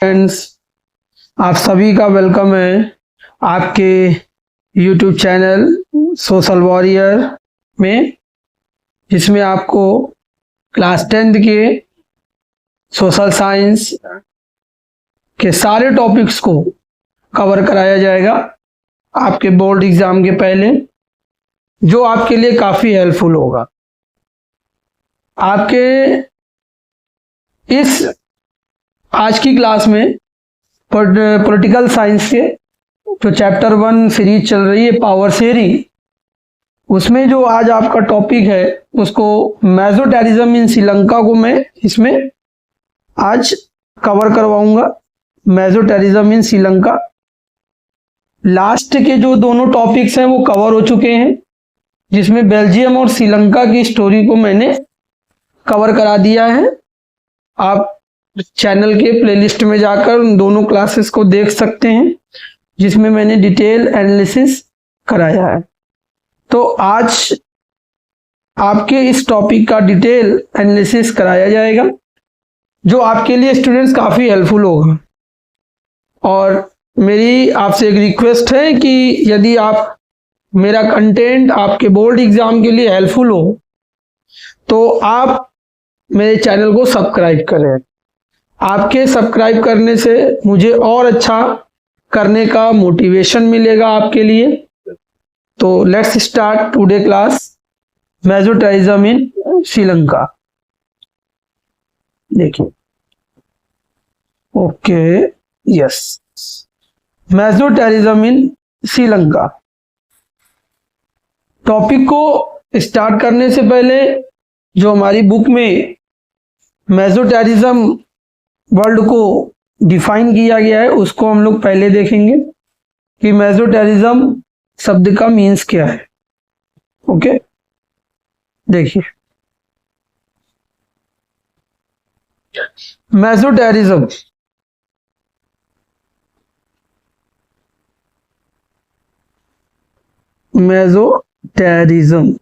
Friends, आप सभी का वेलकम है आपके YouTube चैनल सोशल वॉरियर में, जिसमें आपको क्लास 10th के सोशल साइंस के सारे टॉपिक्स को कवर कराया जाएगा आपके बोर्ड एग्जाम के पहले, जो आपके लिए काफ़ी हेल्पफुल होगा। आपके इस आज की क्लास में पॉलिटिकल साइंस के जो चैप्टर 1 सीरीज चल रही है पावर शेयरिंग, उसमें जो आज आपका टॉपिक है उसको मेसोटेरिज्म इन श्रीलंका को मैं इसमें आज कवर करवाऊंगा। मेसोटेरिज्म इन श्रीलंका, लास्ट के जो दोनों टॉपिक्स हैं वो कवर हो चुके हैं, जिसमें बेल्जियम और श्रीलंका की स्टोरी को मैंने कवर करा दिया है। आप चैनल के प्लेलिस्ट में जाकर उन दोनों क्लासेस को देख सकते हैं, जिसमें मैंने डिटेल एनालिसिस कराया है। तो आज आपके इस टॉपिक का डिटेल एनालिसिस कराया जाएगा, जो आपके लिए स्टूडेंट्स काफ़ी हेल्पफुल होगा। और मेरी आपसे एक रिक्वेस्ट है कि यदि आप मेरा कंटेंट आपके बोर्ड एग्जाम के लिए हेल्पफुल हो तो आप मेरे चैनल को सब्सक्राइब करें। आपके सब्सक्राइब करने से मुझे और अच्छा करने का मोटिवेशन मिलेगा आपके लिए। तो लेट्स स्टार्ट टुडे क्लास मेसोटेरिज्म इन श्रीलंका। देखिए, ओके, यस, मेसोटेरिज्म इन श्रीलंका। टॉपिक को स्टार्ट करने से पहले जो हमारी बुक में मेसोटेरिज्म वर्ड को डिफाइन किया गया है उसको हम लोग पहले देखेंगे कि मेसोटेरिज्म शब्द का मीन्स क्या है। ओके, देखिए, मेसोटेरिज्म मेसोटेरिज्म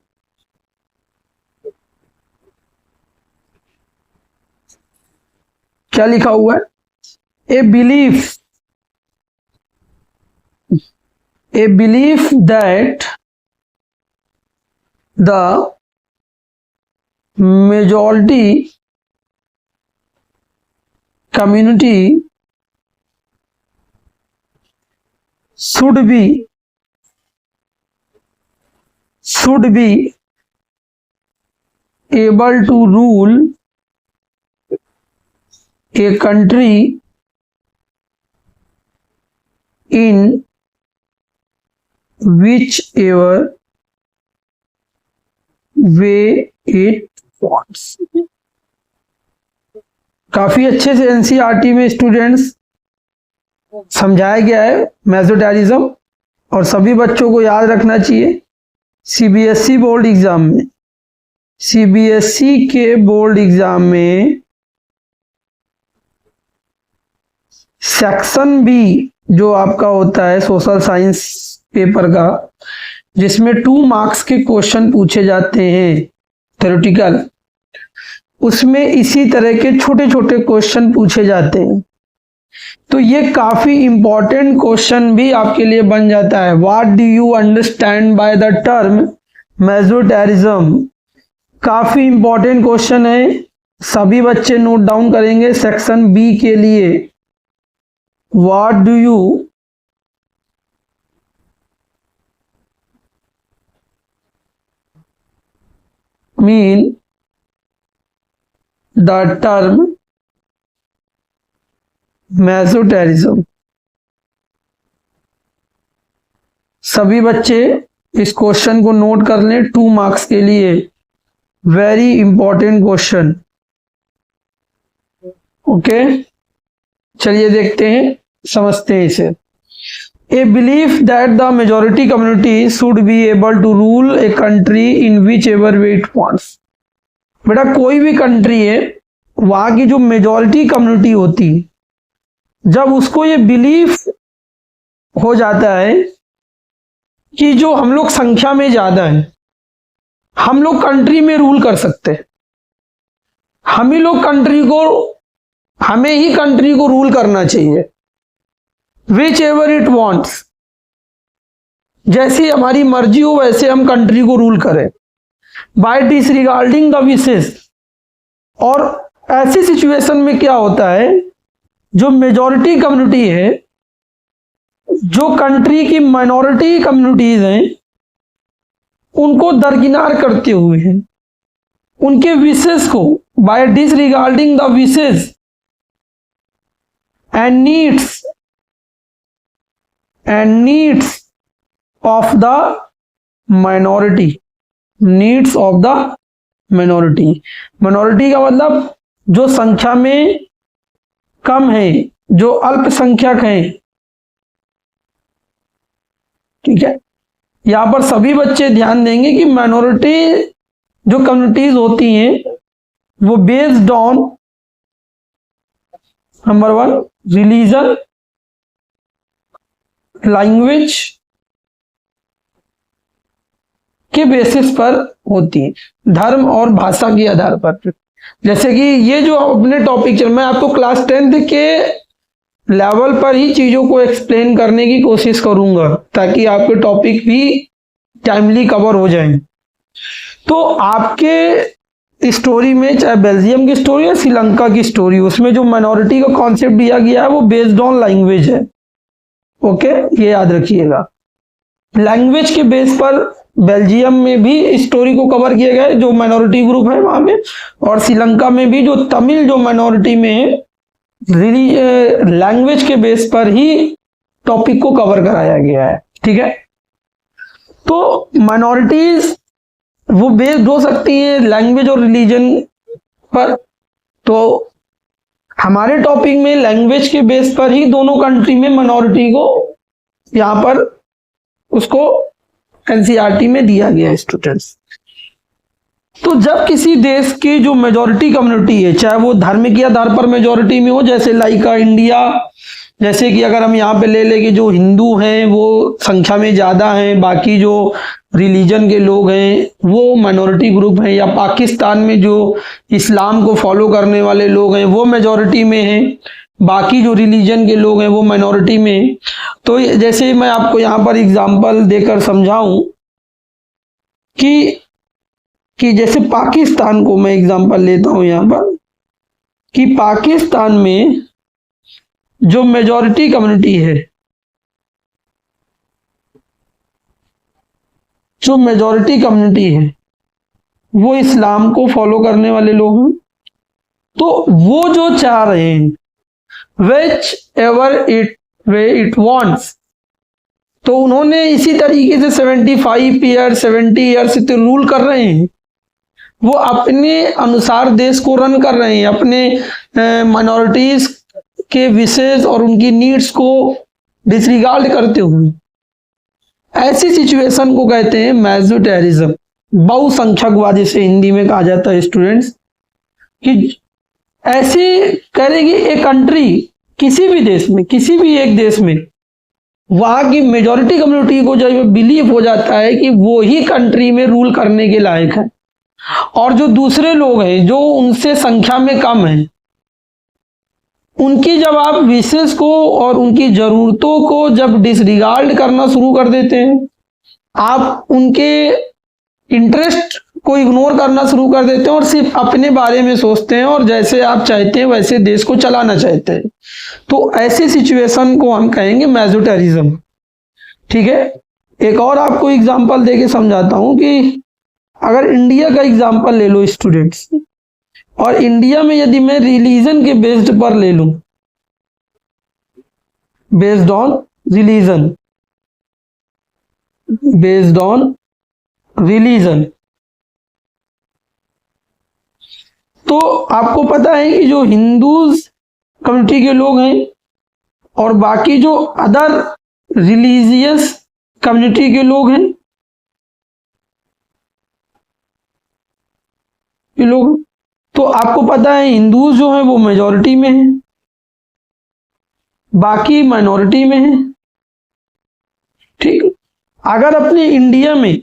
क्या लिखा हुआ है? ए belief that the majority community should be able to rule a country in whichever way it wants। काफी अच्छे से एनसीईआरटी में स्टूडेंट्स समझाया गया है मेसोटेरिज्म, और सभी बच्चों को याद रखना चाहिए। सीबीएसई बोर्ड एग्जाम में, सीबीएसई के बोर्ड एग्जाम में सेक्शन बी जो आपका होता है सोशल साइंस पेपर का, जिसमें 2 मार्क्स के क्वेश्चन पूछे जाते हैं थ्योरेटिकल, उसमें इसी तरह के छोटे छोटे क्वेश्चन पूछे जाते हैं। तो ये काफी इंपॉर्टेंट क्वेश्चन भी आपके लिए बन जाता है। What do you understand by the term majoritarianism? काफी इंपॉर्टेंट क्वेश्चन है, सभी बच्चे नोट डाउन करेंगे। सेक्शन बी के लिए what do you mean the term majoritarianism? सभी बच्चे इस क्वेश्चन को नोट कर लें, 2 मार्क्स के लिए, वेरी इंपॉर्टेंट क्वेश्चन। ओके, चलिए देखते हैं, समझते हैं इसे। A belief that the majority community should be able to rule a country in which ever way it wants. बेटा, कोई भी कंट्री है, वहां की जो मेजॉरिटी कम्युनिटी होती, जब उसको ये बिलीफ हो जाता है कि जो हम लोग संख्या में ज्यादा है, हम लोग कंट्री में रूल कर सकते हैं, हम ही लोग कंट्री को हमें ही कंट्री को रूल करना चाहिए, विच एवर इट वॉन्ट्स, जैसी हमारी मर्जी हो वैसे हम कंट्री को रूल करें, बाय डिसरिगार्डिंग द विशेस। और ऐसी सिचुएशन में क्या होता है, जो मेजॉरिटी कम्युनिटी है, जो कंट्री की माइनॉरिटी कम्युनिटीज हैं, उनको दरकिनार करते हुए उनके विशेष को, by disregarding the wishes and needs of the minority, needs of the minority. Minority का मतलब जो संख्या में कम है, जो अल्पसंख्यक हैं, ठीक है। यहां पर सभी बच्चे ध्यान देंगे कि माइनॉरिटी जो कम्युनिटीज होती हैं वो based on number 1 religion, language के बेसिस पर होती है, धर्म और भाषा के आधार पर। जैसे कि ये जो अपने टॉपिक चल, मैं आपको क्लास 10th के लेवल पर ही चीजों को एक्सप्लेन करने की कोशिश करूंगा, ताकि आपके टॉपिक भी टाइमली कवर हो जाएं। तो आपके स्टोरी में, चाहे बेल्जियम की स्टोरी या श्रीलंका की स्टोरी, उसमें जो माइनॉरिटी का कॉन्सेप्ट दिया गया है वो बेस्ड ऑन लैंग्वेज है। ओके, ये याद रखिएगा। लैंग्वेज के बेस पर बेल्जियम में भी स्टोरी को कवर किया गया है, जो माइनॉरिटी ग्रुप है वहां पे, और श्रीलंका में भी जो तमिल जो माइनॉरिटी में है, लैंग्वेज के बेस पर ही टॉपिक को कवर कराया गया है, ठीक है। तो माइनॉरिटीज वो बेस्ड हो सकती है लैंग्वेज और रिलीजन पर। तो हमारे टॉपिक में लैंग्वेज के बेस पर ही दोनों कंट्री में माइनॉरिटी को यहां पर उसको एनसीईआरटी में दिया गया है स्टूडेंट्स। तो जब किसी देश की जो मेजॉरिटी कम्युनिटी है, चाहे वो धार्मिक के आधार पर मेजॉरिटी में हो, जैसे लाइक इंडिया, जैसे कि अगर हम यहाँ पे ले लें कि जो हिंदू हैं वो संख्या में ज्यादा हैं, बाकी जो रिलीजन के लोग हैं वो माइनॉरिटी ग्रुप हैं, या पाकिस्तान में जो इस्लाम को फॉलो करने वाले लोग हैं वो मेजॉरिटी में हैं, बाकी जो रिलीजन के लोग हैं वो माइनॉरिटी में हैं। तो जैसे मैं आपको यहाँ पर एग्जांपल देकर समझाऊं कि जैसे पाकिस्तान को मैं एग्जांपल लेता हूं यहाँ पर, कि पाकिस्तान में जो मेजॉरिटी कम्युनिटी है, जो मेजॉरिटी कम्युनिटी है वो इस्लाम को फॉलो करने वाले लोग हैं। तो वो जो चाह रहे हैं, विच एवर इट वांट्स, तो उन्होंने इसी तरीके से 75 ईयर 70 ईयर से तो रूल कर रहे हैं, वो अपने अनुसार देश को रन कर रहे हैं, अपने माइनॉरिटीज के विशेष और उनकी नीड्स को डिसरिगार्ड करते हुए। ऐसी सिचुएशन को कहते हैं मैजोरिटेरिज्म, बहुसंख्यकवाद जिसे हिंदी में कहा जाता है स्टूडेंट्स। कि ऐसे करेगी एक कंट्री, किसी भी देश में, किसी भी एक देश में वहां की मेजॉरिटी कम्युनिटी को जब बिलीव हो जाता है कि वो ही कंट्री में रूल करने के लायक है, और जो दूसरे लोग हैं जो उनसे संख्या में कम हैं, उनकी जब आप विशेष को और उनकी जरूरतों को जब डिसरिगार्ड करना शुरू कर देते हैं, आप उनके इंटरेस्ट को इग्नोर करना शुरू कर देते हैं और सिर्फ अपने बारे में सोचते हैं और जैसे आप चाहते हैं वैसे देश को चलाना चाहते हैं, तो ऐसी सिचुएशन को हम कहेंगे मैजोरिटेरिज्म, ठीक है। एक और आपको एग्जांपल देके समझाता हूं कि अगर इंडिया का एग्जांपल ले लो स्टूडेंट्स, और इंडिया में यदि मैं रिलीजन के बेस्ड पर ले लूं, based on religion, based on religion, तो आपको पता है कि जो हिंदूज कम्युनिटी के लोग हैं और बाकी जो अदर रिलीजियस कम्युनिटी के लोग हैं, ये लोग, तो आपको पता है हिंदूज जो हैं वो मेजॉरिटी में हैं, बाकी माइनॉरिटी में हैं, ठीक। अगर अपने इंडिया में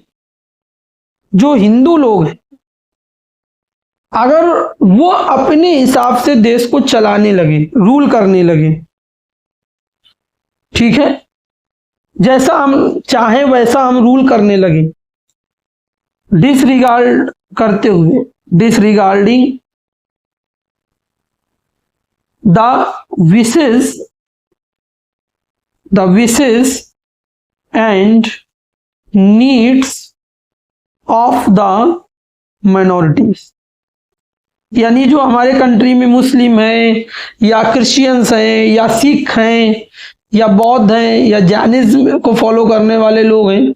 जो हिंदू लोग हैं अगर वो अपने हिसाब से देश को चलाने लगे, रूल करने लगे, ठीक है, जैसा हम चाहें वैसा हम रूल करने लगे, डिसरिगार्ड करते हुए, disregarding the wishes and needs of the minorities. यानी जो हमारे कंट्री में मुस्लिम हैं या क्रिश्चियंस हैं या सिख हैं या बौद्ध हैं या जैनिज्म को फॉलो करने वाले लोग हैं,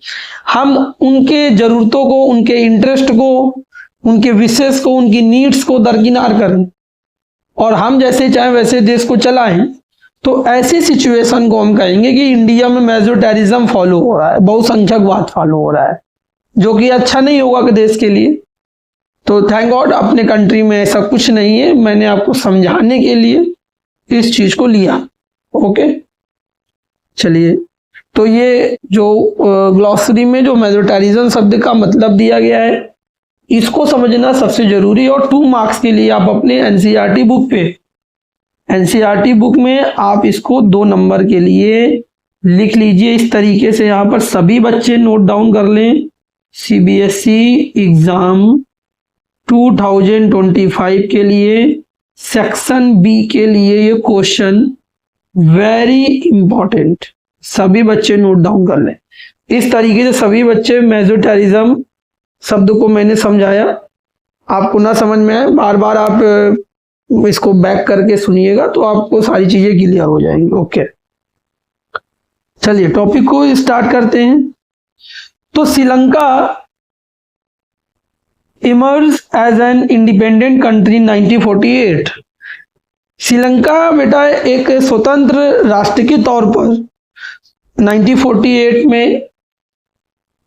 हम उनके ज़रूरतों को, उनके इंटरेस्ट को, उनके विशेष को, उनकी नीड्स को दरकिनार करें और हम जैसे चाहें वैसे देश को चलाएं, तो ऐसी सिचुएशन को हम कहेंगे कि इंडिया में मेजोरिटेरिज्म फॉलो हो रहा है, बहुसंख्यकवाद फॉलो हो रहा है, जो कि अच्छा नहीं होगा देश के लिए। तो थैंक गॉड अपने कंट्री में ऐसा कुछ नहीं है, मैंने आपको समझाने के लिए इस चीज को लिया। ओके, चलिए, तो ये जो ग्लॉसरी में जो मेजोरिटेरिज्म शब्द का मतलब दिया गया है, इसको समझना सबसे जरूरी है। और 2 मार्क्स के लिए आप अपने एनसीईआरटी बुक पे, एनसीईआरटी बुक में आप इसको 2 नंबर के लिए लिख लीजिए इस तरीके से। यहाँ पर सभी बच्चे नोट डाउन कर लें, सीबीएसई एग्जाम 2025 के लिए सेक्शन बी के लिए ये क्वेश्चन वेरी इंपॉर्टेंट, सभी बच्चे नोट डाउन कर लें। इस तरीके से सभी बच्चे मेजोरिटेरिज्म शब्द को मैंने समझाया, आपको ना समझ में आए बार बार आप इसको बैक करके सुनिएगा तो आपको सारी चीजें क्लियर हो जाएंगी। ओके, चलिए टॉपिक को स्टार्ट करते हैं। तो Sri Lanka emerge as an independent country 1948। Sri Lanka बेटा एक स्वतंत्र राष्ट्र के तौर पर 1948 में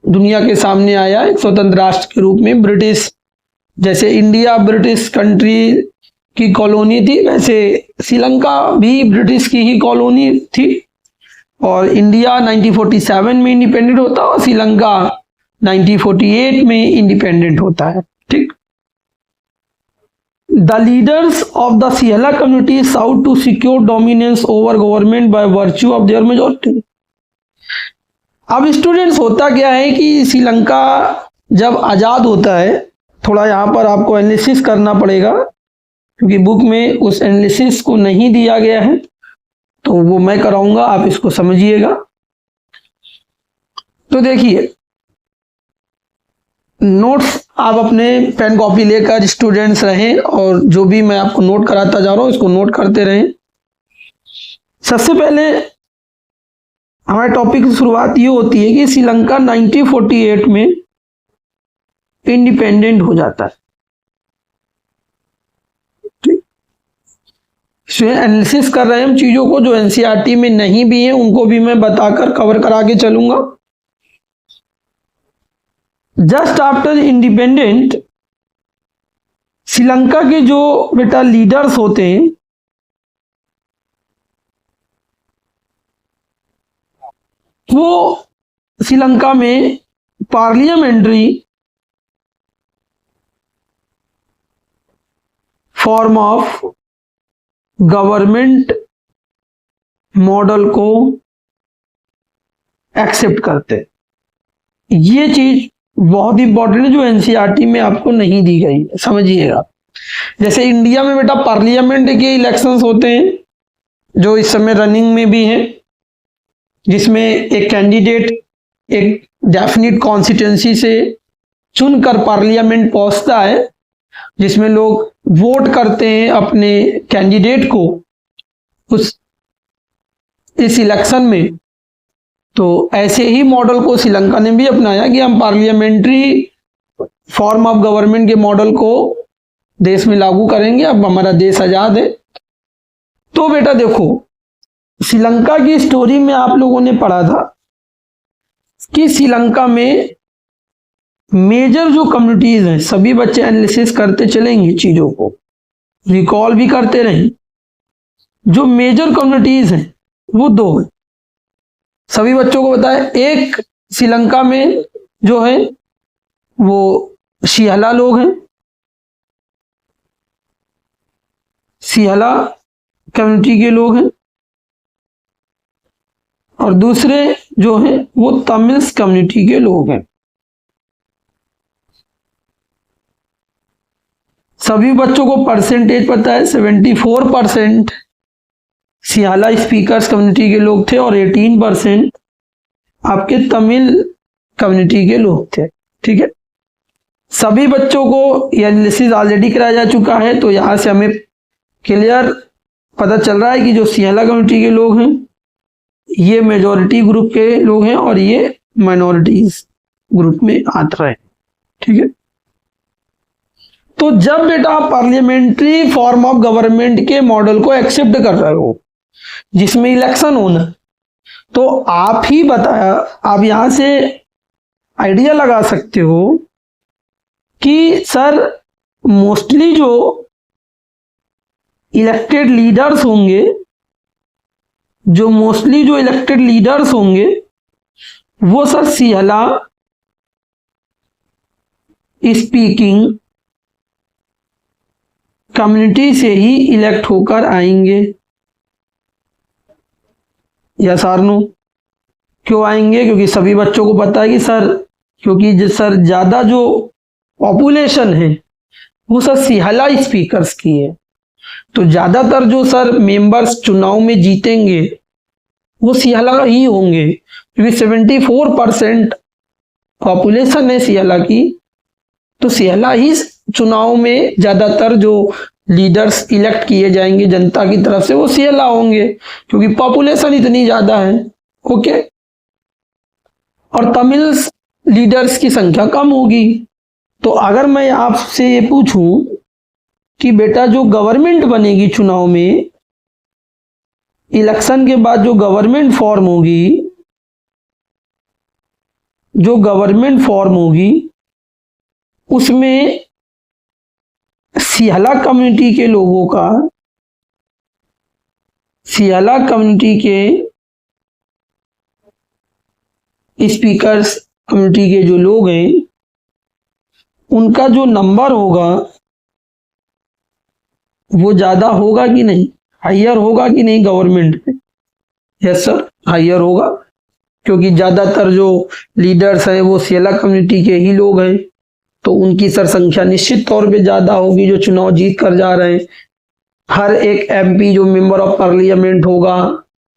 दुनिया के सामने आया, एक स्वतंत्र राष्ट्र के रूप में। ब्रिटिश, जैसे इंडिया ब्रिटिश कंट्री की कॉलोनी थी, वैसे श्रीलंका भी ब्रिटिश की ही कॉलोनी थी। और इंडिया 1947 में इंडिपेंडेंट होता है और श्रीलंका 1948 में इंडिपेंडेंट होता है। ठीक, the leaders of the Sinhala community sought to secure dominance over government by virtue of their majority. अब स्टूडेंट्स, होता क्या है कि श्रीलंका जब आजाद होता है, थोड़ा यहाँ पर आपको एनालिसिस करना पड़ेगा क्योंकि बुक में उस एनालिसिस को नहीं दिया गया है, तो वो मैं कराऊंगा, आप इसको समझिएगा। तो देखिए, नोट्स आप अपने पेन कॉपी लेकर स्टूडेंट्स रहें और जो भी मैं आपको नोट कराता जा रहा हूं इसको नोट करते रहें। सबसे पहले हमारे टॉपिक की शुरुआत ये होती है कि श्रीलंका 1948 में इंडिपेंडेंट हो जाता है। एनालिसिस कर रहे हैं हम चीजों को, जो एनसीईआरटी में नहीं भी है उनको भी मैं बताकर कवर करा के चलूंगा। जस्ट आफ्टर इंडिपेंडेंट, श्रीलंका के जो बेटा लीडर्स होते हैं वो श्रीलंका में parliamentary form of government model को एक्सेप्ट करते। ये चीज बहुत इंपॉर्टेंट है जो एनसीईआरटी में आपको नहीं दी गई है, समझिएगा। जैसे इंडिया में बेटा पार्लियामेंट के इलेक्शंस होते हैं जो इस समय रनिंग में भी हैं, जिसमें एक कैंडिडेट एक डेफिनेट कॉन्स्टिट्यूंसी से चुनकर पार्लियामेंट पहुंचता है, जिसमें लोग वोट करते हैं अपने कैंडिडेट को इस इलेक्शन में। तो ऐसे ही मॉडल को श्रीलंका ने भी अपनाया कि हम पार्लियामेंट्री फॉर्म ऑफ गवर्नमेंट के मॉडल को देश में लागू करेंगे, अब हमारा देश आजाद है। तो बेटा देखो, श्रीलंका की स्टोरी में आप लोगों ने पढ़ा था कि श्रीलंका में मेजर जो कम्युनिटीज हैं, सभी बच्चे एनालिसिस करते चलेंगे, चीजों को रिकॉल भी करते रहें। जो मेजर कम्युनिटीज हैं वो 2 हैं, सभी बच्चों को बताया। एक श्रीलंका में जो है वो शिहला लोग हैं, सिहला कम्युनिटी के लोग हैं, और दूसरे जो हैं वो तमिल्स कम्युनिटी के लोग हैं। सभी बच्चों को परसेंटेज पता है, 74% सियाला स्पीकर्स कम्युनिटी के लोग थे और 18% आपके तमिल कम्युनिटी के लोग थे। ठीक है, सभी बच्चों को ये एनालिसिस ऑलरेडी कराया जा चुका है, तो यहां से हमें क्लियर पता चल रहा है कि जो सियाला कम्युनिटी के लोग हैं ये मेजॉरिटी ग्रुप के लोग हैं और ये माइनॉरिटीज ग्रुप में आते हैं। ठीक है, तो जब बेटा आप पार्लियामेंट्री फॉर्म ऑफ गवर्नमेंट के मॉडल को एक्सेप्ट कर रहे हो जिसमें इलेक्शन होना, तो आप ही बताया, आप यहां से आइडिया लगा सकते हो कि सर मोस्टली जो इलेक्टेड लीडर्स होंगे, वो सर सिहला स्पीकिंग कम्युनिटी से ही इलेक्ट होकर आएंगे। या सर नो, क्यों आएंगे? क्योंकि सभी बच्चों को पता है कि सर, क्योंकि सर ज्यादा जो पॉपुलेशन है वो सर सिहला स्पीकर्स की है, तो ज्यादातर जो सर मेंबर्स चुनाव में जीतेंगे वो सिहला ही होंगे, क्योंकि 74% पॉपुलेशन है सिहला की, तो सिहला ही चुनाव में ज्यादातर जो लीडर्स इलेक्ट किए जाएंगे जनता की तरफ से वो सिहला होंगे, क्योंकि पॉपुलेशन इतनी ज्यादा है। ओके, और तमिल लीडर्स की संख्या कम होगी। तो अगर मैं आपसे ये पूछूं कि बेटा जो गवर्नमेंट बनेगी चुनाव में, इलेक्शन के बाद जो गवर्नमेंट फॉर्म होगी, उसमें सिहला कम्युनिटी के लोगों का, सिहला कम्युनिटी के स्पीकर्स कम्युनिटी के जो लोग हैं उनका जो नंबर होगा वो ज्यादा होगा कि नहीं, हायर होगा कि नहीं गवर्नमेंट में? यस सर, हायर होगा, क्योंकि ज्यादातर जो लीडर्स हैं वो सिहला कम्युनिटी के ही लोग हैं, तो उनकी सर संख्या निश्चित तौर पे ज्यादा होगी जो चुनाव जीत कर जा रहे हैं। हर एक एमपी जो मेंबर ऑफ पार्लियामेंट होगा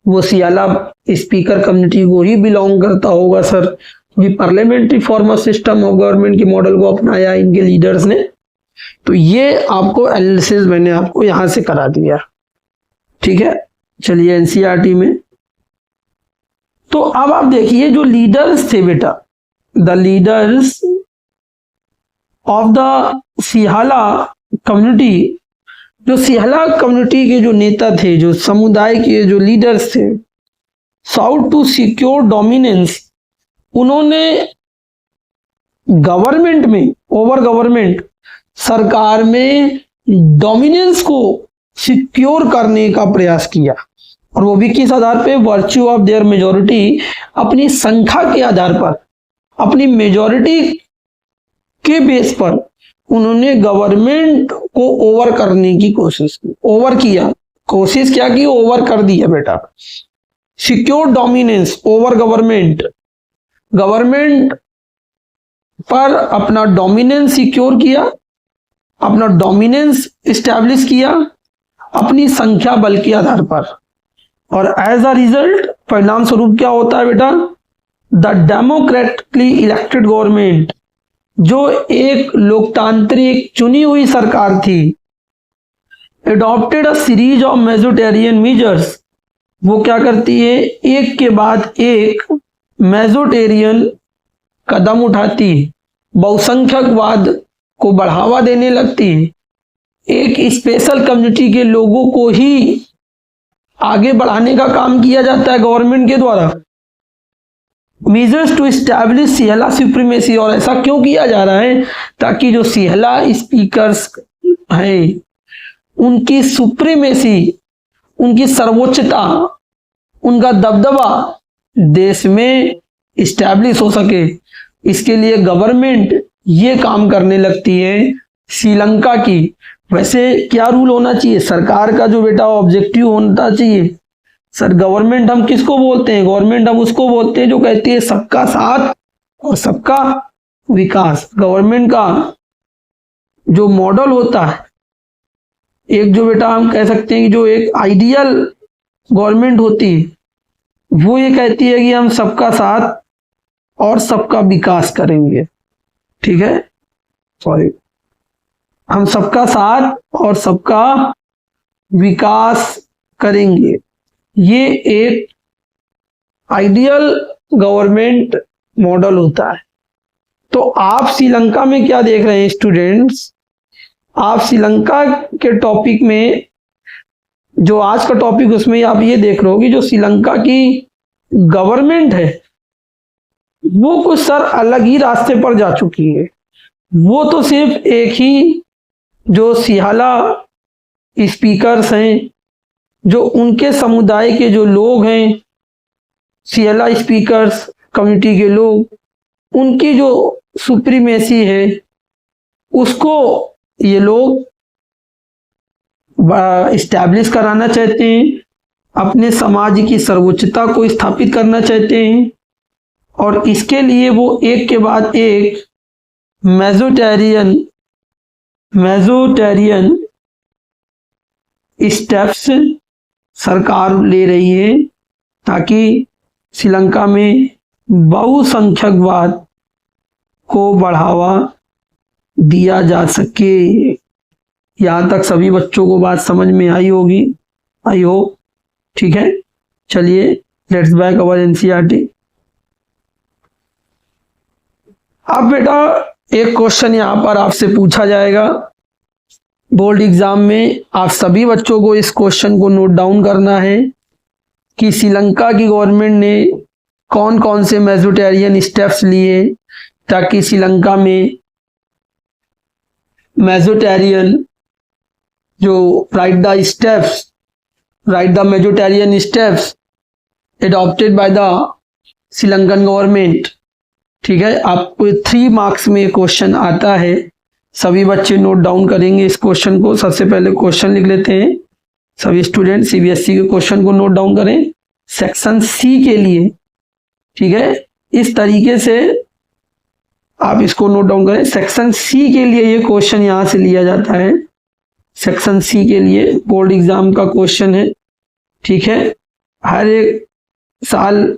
वो सियाला स्पीकर कम्युनिटी को ही बिलोंग करता होगा सर, क्योंकि parliamentary form of system of government के मॉडल को अपनाया इनके लीडर्स ने। तो ये आपको एनालिसिस मैंने आपको यहां से करा दिया। ठीक है, चलिए एनसीईआरटी में, तो अब आप देखिए जो लीडर्स थे बेटा, the leaders of the Sinhala community, जो सिहला कम्युनिटी के जो नेता थे, जो समुदाय के जो लीडर्स थे, साउथ टू सिक्योर डोमिनेंस, उन्होंने गवर्नमेंट में, ओवर गवर्नमेंट सरकार में डोमिनेंस को सिक्योर करने का प्रयास किया, और वो भी किस आधार पे? वर्च्यू ऑफ देयर मेजॉरिटी, अपनी संख्या के आधार पर, अपनी मेजॉरिटी के बेस पर उन्होंने गवर्नमेंट को ओवर करने की कोशिश की। ओवर किया, कोशिश क्या की? ओवर कर दिया बेटा। Secure dominance over government, government पर अपना डोमिनेंस सिक्योर किया, अपना डोमिनेंस इस्टेब्लिश किया अपनी संख्या बल के आधार पर, और एज अ रिजल्ट परिणाम स्वरूप क्या होता है बेटा? द डेमोक्रेटिकली इलेक्टेड गवर्नमेंट, जो एक लोकतांत्रिक चुनी हुई सरकार थी, adopted a series of majoritarian measures, वो क्या करती है? एक के बाद एक मेजोरिटेरियन कदम उठाती है, बहुसंख्यकवाद को बढ़ावा देने लगती है, एक स्पेशल कम्युनिटी के लोगों को ही आगे बढ़ाने का काम किया जाता है गवर्नमेंट के द्वारा। मेजर्स टू एस्टैब्लिश सिहला सुप्रीमेसी, और ऐसा क्यों किया जा रहा है? ताकि जो सिहला स्पीकर्स हैं उनकी सुप्रीमेसी, उनकी सर्वोच्चता, उनका दबदबा देश में इस्टेब्लिश हो सके। इसके लिए गवर्नमेंट ये काम करने लगती है श्रीलंका की, वैसे क्या रूल होना चाहिए, सरकार का जो बेटा ऑब्जेक्टिव होना चाहिए, सर गवर्नमेंट हम किसको बोलते हैं, गवर्नमेंट हम उसको बोलते हैं जो कहती है सबका साथ और सबका विकास। गवर्नमेंट का जो मॉडल होता है, एक जो बेटा हम कह सकते हैं कि जो एक आइडियल गवर्नमेंट होती है, वो ये कहती है कि हम सबका साथ और सबका विकास करेंगे। ठीक है, सॉरी, हम सबका साथ और सबका विकास करेंगे। ये एक आइडियल गवर्नमेंट मॉडल होता है। तो आप श्रीलंका में क्या देख रहे हैं स्टूडेंट्स, आप श्रीलंका के टॉपिक में जो आज का टॉपिक, उसमें आप ये देख रहे हो कि जो श्रीलंका की गवर्नमेंट है वो कुछ सर अलग ही रास्ते पर जा चुकी है। वो तो सिर्फ एक ही जो सिहाला स्पीकर्स हैं, जो उनके समुदाय के जो लोग हैं, सिहाला स्पीकर्स कम्युनिटी के लोग, उनकी जो सुप्रीमेसी है उसको ये लोग इस्टेब्लिश कराना चाहते हैं, अपने समाज की सर्वोच्चता को स्थापित करना चाहते हैं। और इसके लिए वो एक के बाद एक मेजोरिटेरियन स्टेप्स सरकार ले रही है ताकि श्रीलंका में बहुसंख्यकवाद को बढ़ावा दिया जा सके। यहाँ तक सभी बच्चों को बात समझ में आई होगी, आई होप। ठीक है, चलिए लेट्स बैक अवर एनसीईआरटी। अब बेटा एक क्वेश्चन यहाँ पर आपसे पूछा जाएगा बोर्ड एग्जाम में। आप सभी बच्चों को इस क्वेश्चन को नोट डाउन करना है कि श्रीलंका की गवर्नमेंट ने कौन कौन से मेजोरिटेरियन स्टेप्स लिए ताकि श्रीलंका में मेजोरिटेरियन जो right the majoritarian steps adopted by the Sri Lankan government. ठीक है, आपको 3 मार्क्स में क्वेश्चन आता है, सभी बच्चे नोट डाउन करेंगे इस क्वेश्चन को। सबसे पहले क्वेश्चन लिख लेते हैं, सभी स्टूडेंट सीबीएसई के क्वेश्चन को नोट डाउन करें सेक्शन सी के लिए। ठीक है, इस तरीके से आप इसको नोट डाउन करें। सेक्शन सी के लिए ये क्वेश्चन यहां से लिया जाता है, सेक्शन सी के लिए बोर्ड एग्जाम का क्वेश्चन है। ठीक है, हर एक साल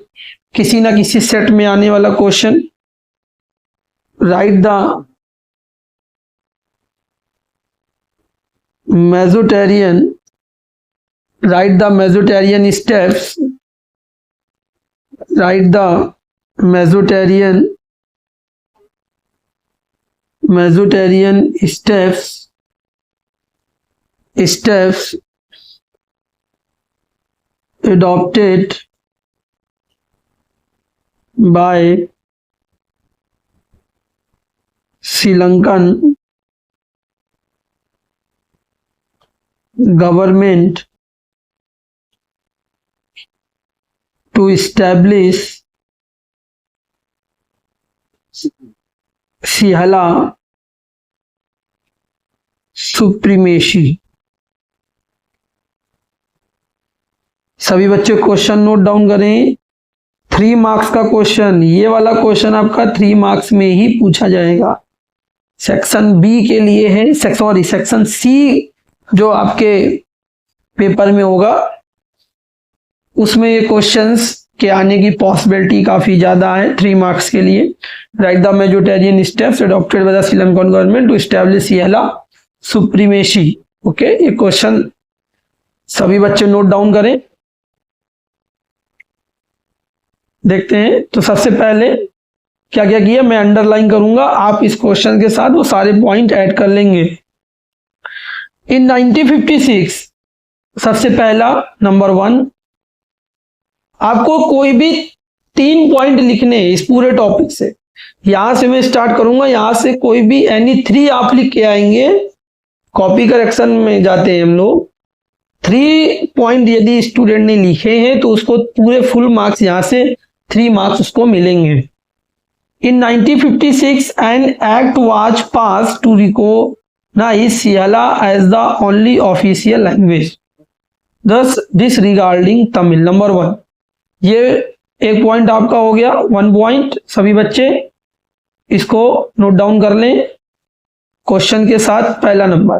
किसी ना किसी सेट में आने वाला question. Write the majoritarian steps, write the majoritarian steps adopted by Sri Lankan government to establish Sinhala supremacy. सभी बच्चे क्वेश्चन नोट डाउन करें। 3 मार्क्स का क्वेश्चन, ये वाला क्वेश्चन आपका 3 मार्क्स में ही पूछा जाएगा। सेक्शन बी के लिए है, सेक्शन सी जो आपके पेपर में होगा उसमें ये क्वेश्चंस के आने की पॉसिबिलिटी काफी ज्यादा है 3 मार्क्स के लिए। Write the majoritarian steps adopted by the Sri Lankan government to establish Sinhala supremacy. Okay, ये क्वेश्चन सभी बच्चे नोट डाउन करें। देखते हैं, तो सबसे पहले क्या क्या किया मैं अंडरलाइन करूंगा, आप इस क्वेश्चन के साथ वो सारे पॉइंट ऐड कर लेंगे। इन 1956 सबसे पहला नंबर 1, आपको कोई भी 3 पॉइंट लिखने इस पूरे टॉपिक से। यहां से मैं स्टार्ट करूंगा, यहां से कोई भी एनी 3 आप लिख के आएंगे। कॉपी करेक्शन में जाते हैं हम लोग। 3 पॉइंट यदि स्टूडेंट ने लिखे हैं तो उसको पूरे फुल मार्क्स, यहां से 3 मार्क्स उसको मिलेंगे। In 1956 an act was passed to ना is Sinhala as the only official language thus disregarding Tamil. Number 1, ये एक पॉइंट आपका हो गया, 1 पॉइंट। सभी बच्चे इसको नोट डाउन कर लें क्वेश्चन के साथ। पहला नंबर,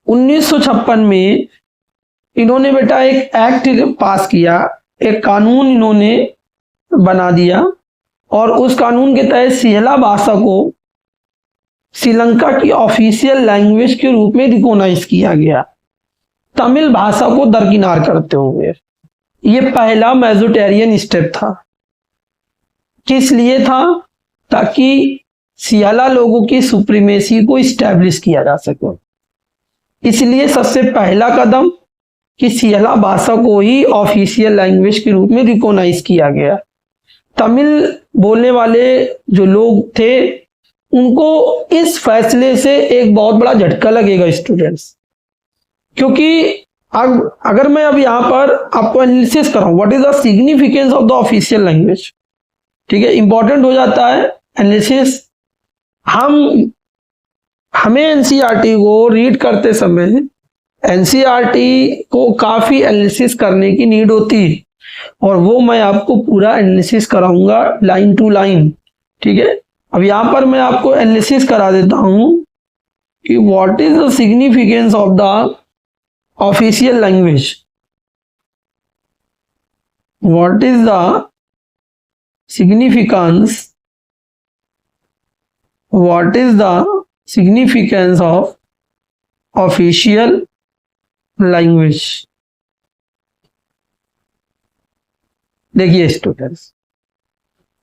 1956 में इन्होंने बेटा एक एक्ट पास किया, एक कानून इन्होंने बना दिया और उस कानून के तहत सिहला भाषा को श्रीलंका की ऑफिशियल लैंग्वेज के रूप में रिकॉग्नाइज किया गया, तमिल भाषा को दरकिनार करते हुए। ये पहला मेजोटेरियन स्टेप था। किस लिए था? ताकि सियाला लोगों की सुप्रीमेसी को इस्टेब्लिश किया जा सके। इसलिए सबसे पहला कदम कि सियाला भाषा को ही ऑफिशियल लैंग्वेज के रूप में रिकॉग्नाइज किया गया। तमिल बोलने वाले जो लोग थे उनको इस फैसले से एक बहुत बड़ा झटका लगेगा स्टूडेंट्स, क्योंकि अगर मैं अब यहाँ पर आपको एनालिसिस कराऊं what is the significance of the official language, ठीक है, इंपॉर्टेंट हो जाता है एनालिसिस। हमें एनसीईआरटी को रीड करते समय एनसीईआरटी को काफी एनालिसिस करने की नीड होती है और वो मैं आपको पूरा एनालिसिस कराऊंगा लाइन टू लाइन, ठीक है। अब यहाँ पर मैं आपको एनालिसिस करा देता हूं कि what is the significance of the official language, what is the significance, what is the significance of official language. देखिए स्टूडेंट्स,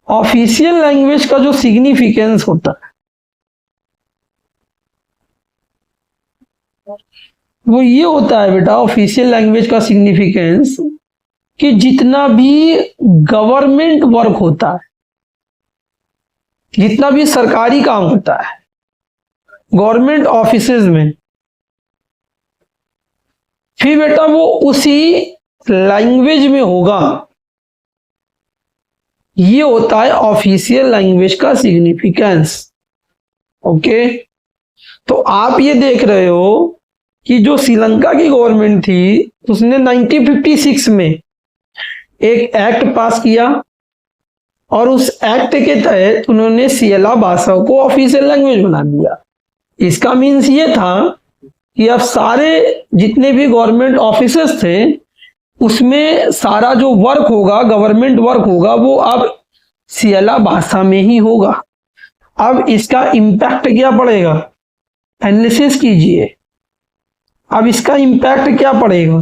ऑफिशियल लैंग्वेज का जो सिग्निफिकेंस होता है वो ये होता है बेटा, ऑफिशियल लैंग्वेज का सिग्निफिकेंस कि जितना भी गवर्नमेंट वर्क होता है, जितना भी सरकारी काम होता है गवर्नमेंट ऑफिसेज में, फिर बेटा वो उसी लैंग्वेज में होगा। ये होता है ऑफिशियल लैंग्वेज का सिग्निफिकेंस। ओके, तो आप ये देख रहे हो कि जो श्रीलंका की गवर्नमेंट थी उसने 1956 में एक एक्ट पास किया और उस एक्ट के तहत उन्होंने सियाला भाषा को ऑफिशियल लैंग्वेज बना दिया। इसका मीन्स ये था कि अब सारे जितने भी गवर्नमेंट ऑफिसेस थे उसमें सारा जो वर्क होगा, गवर्नमेंट वर्क होगा, वो अब सियाला भाषा में ही होगा। अब इसका इम्पैक्ट क्या पड़ेगा, एनालिसिस कीजिए। अब इसका इम्पैक्ट क्या पड़ेगा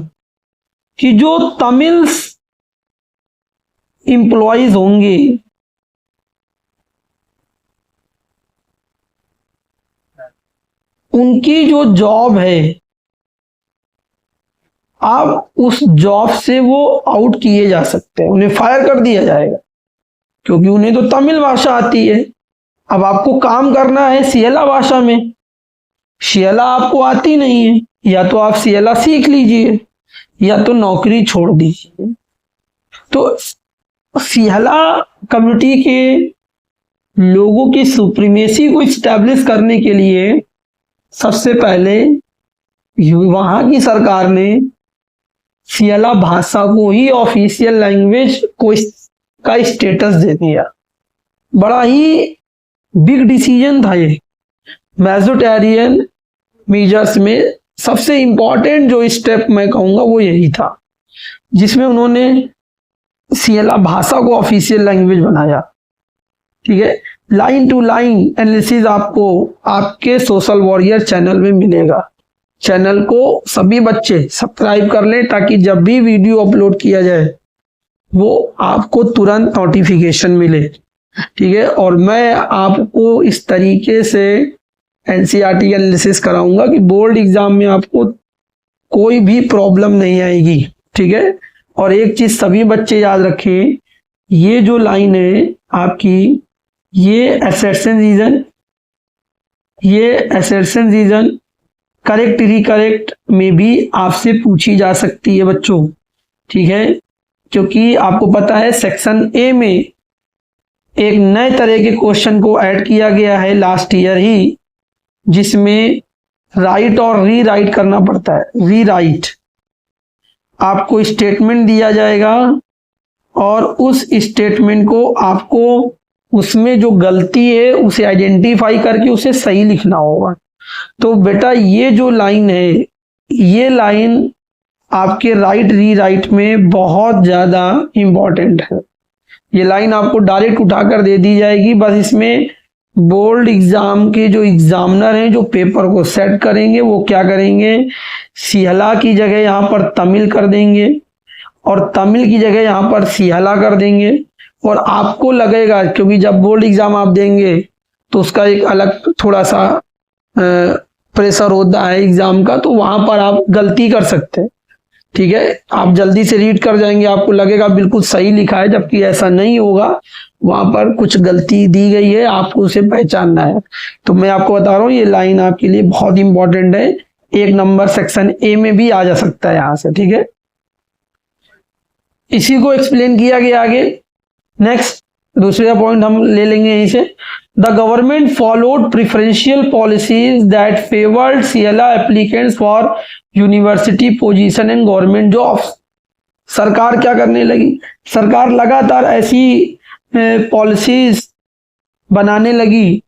कि जो तमिल एम्प्लॉइज होंगे उनकी जो जॉब है अब उस जॉब से वो आउट किए जा सकते हैं, उन्हें फायर कर दिया जाएगा क्योंकि उन्हें तो तमिल भाषा आती है। अब आपको काम करना है सियाला भाषा में, सियाला आपको आती नहीं है, या तो आप सियाला सीख लीजिए या तो नौकरी छोड़ दीजिए। तो सियाला कम्युनिटी के लोगों की सुप्रीमेसी को इस्टेब्लिश करने के लिए सबसे पहले वहां की सरकार ने सियाला भाषा को ही ऑफिशियल लैंग्वेज को का स्टेटस दे दिया। बड़ा ही बिग डिसीजन था ये। मेजोटेरियन मेजर्स में सबसे इंपॉर्टेंट जो स्टेप मैं कहूंगा वो यही था जिसमें उन्होंने सियाला भाषा को ऑफिशियल लैंग्वेज बनाया। ठीक है, लाइन टू लाइन एनालिसिस आपको आपके सोशल वॉरियर चैनल में मिलेगा। चैनल को सभी बच्चे सब्सक्राइब कर लें ताकि जब भी वीडियो अपलोड किया जाए वो आपको तुरंत नोटिफिकेशन मिले। ठीक है, और मैं आपको इस तरीके से एनसीईआरटी एनालिसिस कराऊंगा कि बोर्ड एग्जाम में आपको कोई भी प्रॉब्लम नहीं आएगी। ठीक है, और एक चीज सभी बच्चे याद रखें, ये जो लाइन है आपकी, ये असर्शन रीजन करेक्ट रिकरेक्ट में भी आपसे पूछी जा सकती है बच्चों। ठीक है, क्योंकि आपको पता है सेक्शन ए में एक नए तरह के क्वेश्चन को ऐड किया गया है लास्ट ईयर ही, जिसमें राइट और री राइट करना पड़ता है। री राइट, आपको स्टेटमेंट दिया जाएगा और उस स्टेटमेंट को आपको उसमें जो गलती है उसे आइडेंटिफाई करके उसे सही लिखना होगा। तो बेटा ये जो लाइन है, ये लाइन आपके राइट री राइट में बहुत ज्यादा इंपॉर्टेंट है। ये लाइन आपको डायरेक्ट उठाकर दे दी जाएगी, बस इसमें बोर्ड एग्जाम के जो एग्जामिनर हैं जो पेपर को सेट करेंगे वो क्या करेंगे, सिहला की जगह यहाँ पर तमिल कर देंगे और तमिल की जगह यहाँ पर सिहला कर देंगे। और आपको लगेगा, क्योंकि जब बोर्ड एग्जाम आप देंगे तो उसका एक अलग थोड़ा सा प्रेशर होता है एग्जाम का, तो वहां पर आप गलती कर सकते हैं। ठीक है, आप जल्दी से रीड कर जाएंगे, आपको लगेगा बिल्कुल सही लिखा है, जबकि ऐसा नहीं होगा, वहां पर कुछ गलती दी गई है, आपको उसे पहचानना है। तो मैं आपको बता रहा हूँ ये लाइन आपके लिए बहुत इंपॉर्टेंट है, 1 नंबर सेक्शन ए में भी आ जा सकता है यहां से। ठीक है, इसी को एक्सप्लेन किया गया आगे। नेक्स्ट दूसरा पॉइंट हम ले लेंगे यहीं से। The government followed preferential policies that favoured CLA applicants for university position and government jobs. सरकार क्या करने लगी, सरकार लगातार ऐसी पॉलिसीज बनाने लगी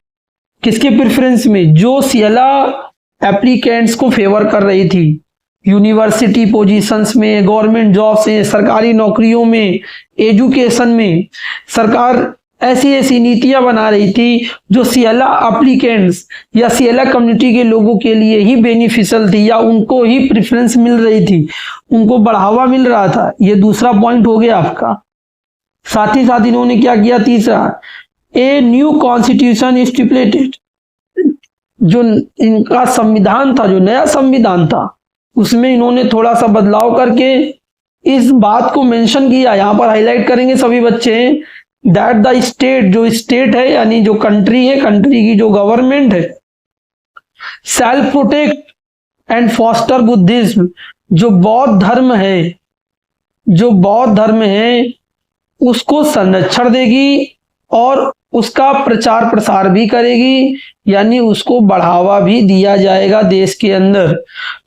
किसके प्रेफरेंस में, जो सीएलए एप्लीकेंट्स को फेवर कर रही थी। यूनिवर्सिटी पोजीशंस में, गवर्नमेंट जॉब्स में, सरकारी नौकरियों में, एजुकेशन में सरकार ऐसी ऐसी नीतियां बना रही थी जो सीएलए एप्लीकेंट्स या सीएलए कम्युनिटी के लोगों के लिए ही बेनिफिशियल थी, या उनको ही प्रेफरेंस मिल रही थी, उनको बढ़ावा मिल रहा था। ये दूसरा पॉइंट हो गया आपका। साथ ही साथ इन्होंने क्या किया, तीसरा, ए न्यू कॉन्स्टिट्यूशन स्टिपुलेटेड, जो इनका संविधान था, जो नया संविधान था, उसमें इन्होंने थोड़ा सा बदलाव करके इस बात को मेंशन किया, यहां पर हाईलाइट करेंगे सभी बच्चे, दैट द स्टेट, जो स्टेट है यानी जो कंट्री है, कंट्री की जो गवर्नमेंट है, self protect and foster Buddhism, जो बौद्ध धर्म है, जो बौद्ध धर्म है उसको संरक्षण देगी और उसका प्रचार प्रसार भी करेगी, यानी उसको बढ़ावा भी दिया जाएगा देश के अंदर।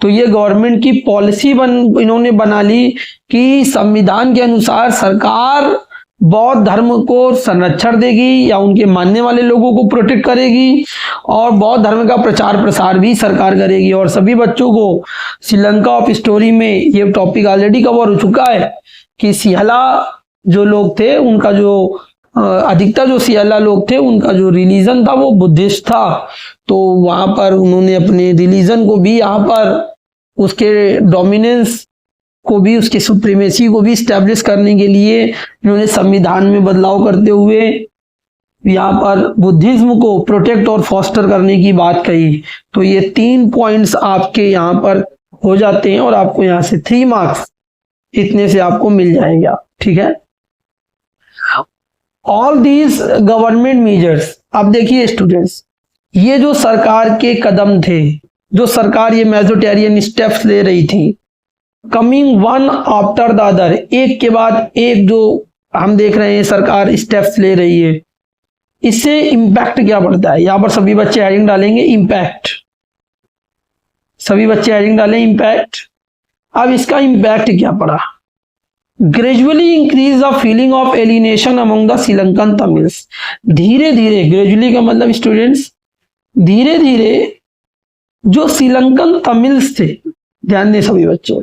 तो ये गवर्नमेंट की पॉलिसी इन्होंने बना ली कि संविधान के अनुसार सरकार बौद्ध धर्म को संरक्षण देगी या उनके मानने वाले लोगों को प्रोटेक्ट करेगी और बौद्ध धर्म का प्रचार प्रसार भी सरकार करेगी। और सभी बच्चों को श्रीलंका ऑफ स्टोरी में ये टॉपिक ऑलरेडी कवर हो चुका है कि सिहला जो लोग थे, उनका जो अधिकतर जो सियाला लोग थे उनका जो रिलीजन था वो बुद्धिस्ट था। तो वहां पर उन्होंने अपने रिलीजन को भी यहाँ पर उसके डोमिनेंस को भी, उसके सुप्रीमेसी को भी स्टैब्लिश करने के लिए इन्होंने संविधान में बदलाव करते हुए यहाँ पर बुद्धिज्म को प्रोटेक्ट और फॉस्टर करने की बात कही। तो ये 3 पॉइंट्स आपके यहाँ पर हो जाते हैं और आपको यहाँ से 3 मार्क्स इतने से आपको मिल जाएगा। ठीक है, ऑल दीज गवर्नमेंट मेजर्स। अब देखिए स्टूडेंट्स, ये जो सरकार के कदम थे, जो सरकार ये मेजोरिटेरियन स्टेप्स ले रही थी, coming one after the other, एक के बाद एक जो हम देख रहे हैं सरकार स्टेप्स ले रही है, इससे इंपैक्ट क्या पड़ता है। यहां पर सभी बच्चे हेडिंग डालेंगे इंपैक्ट, सभी बच्चे हेडिंग डालें इंपैक्ट। अब इसका इंपैक्ट क्या पड़ा, gradually increase the feeling of alienation among the Sri Lankan Tamils. धीरे धीरे, ग्रेजुअली का मतलब स्टूडेंट्स धीरे धीरे जो श्रीलंकन तमिल्स थे, ध्यान दें सभी बच्चों,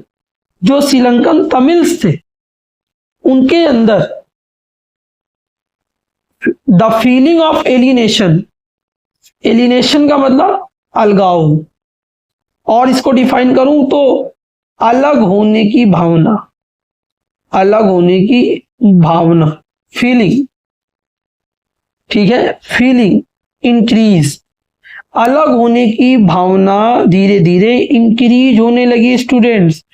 जो श्रीलंकन तमिल्स थे उनके अंदर the feeling of alienation, alienation का मतलब अलगाव, और इसको डिफाइन करूं तो अलग होने की भावना, अलग होने की भावना, फीलिंग। ठीक है, फीलिंग इंक्रीज, अलग होने की भावना धीरे धीरे इंक्रीज होने लगी स्टूडेंट्स।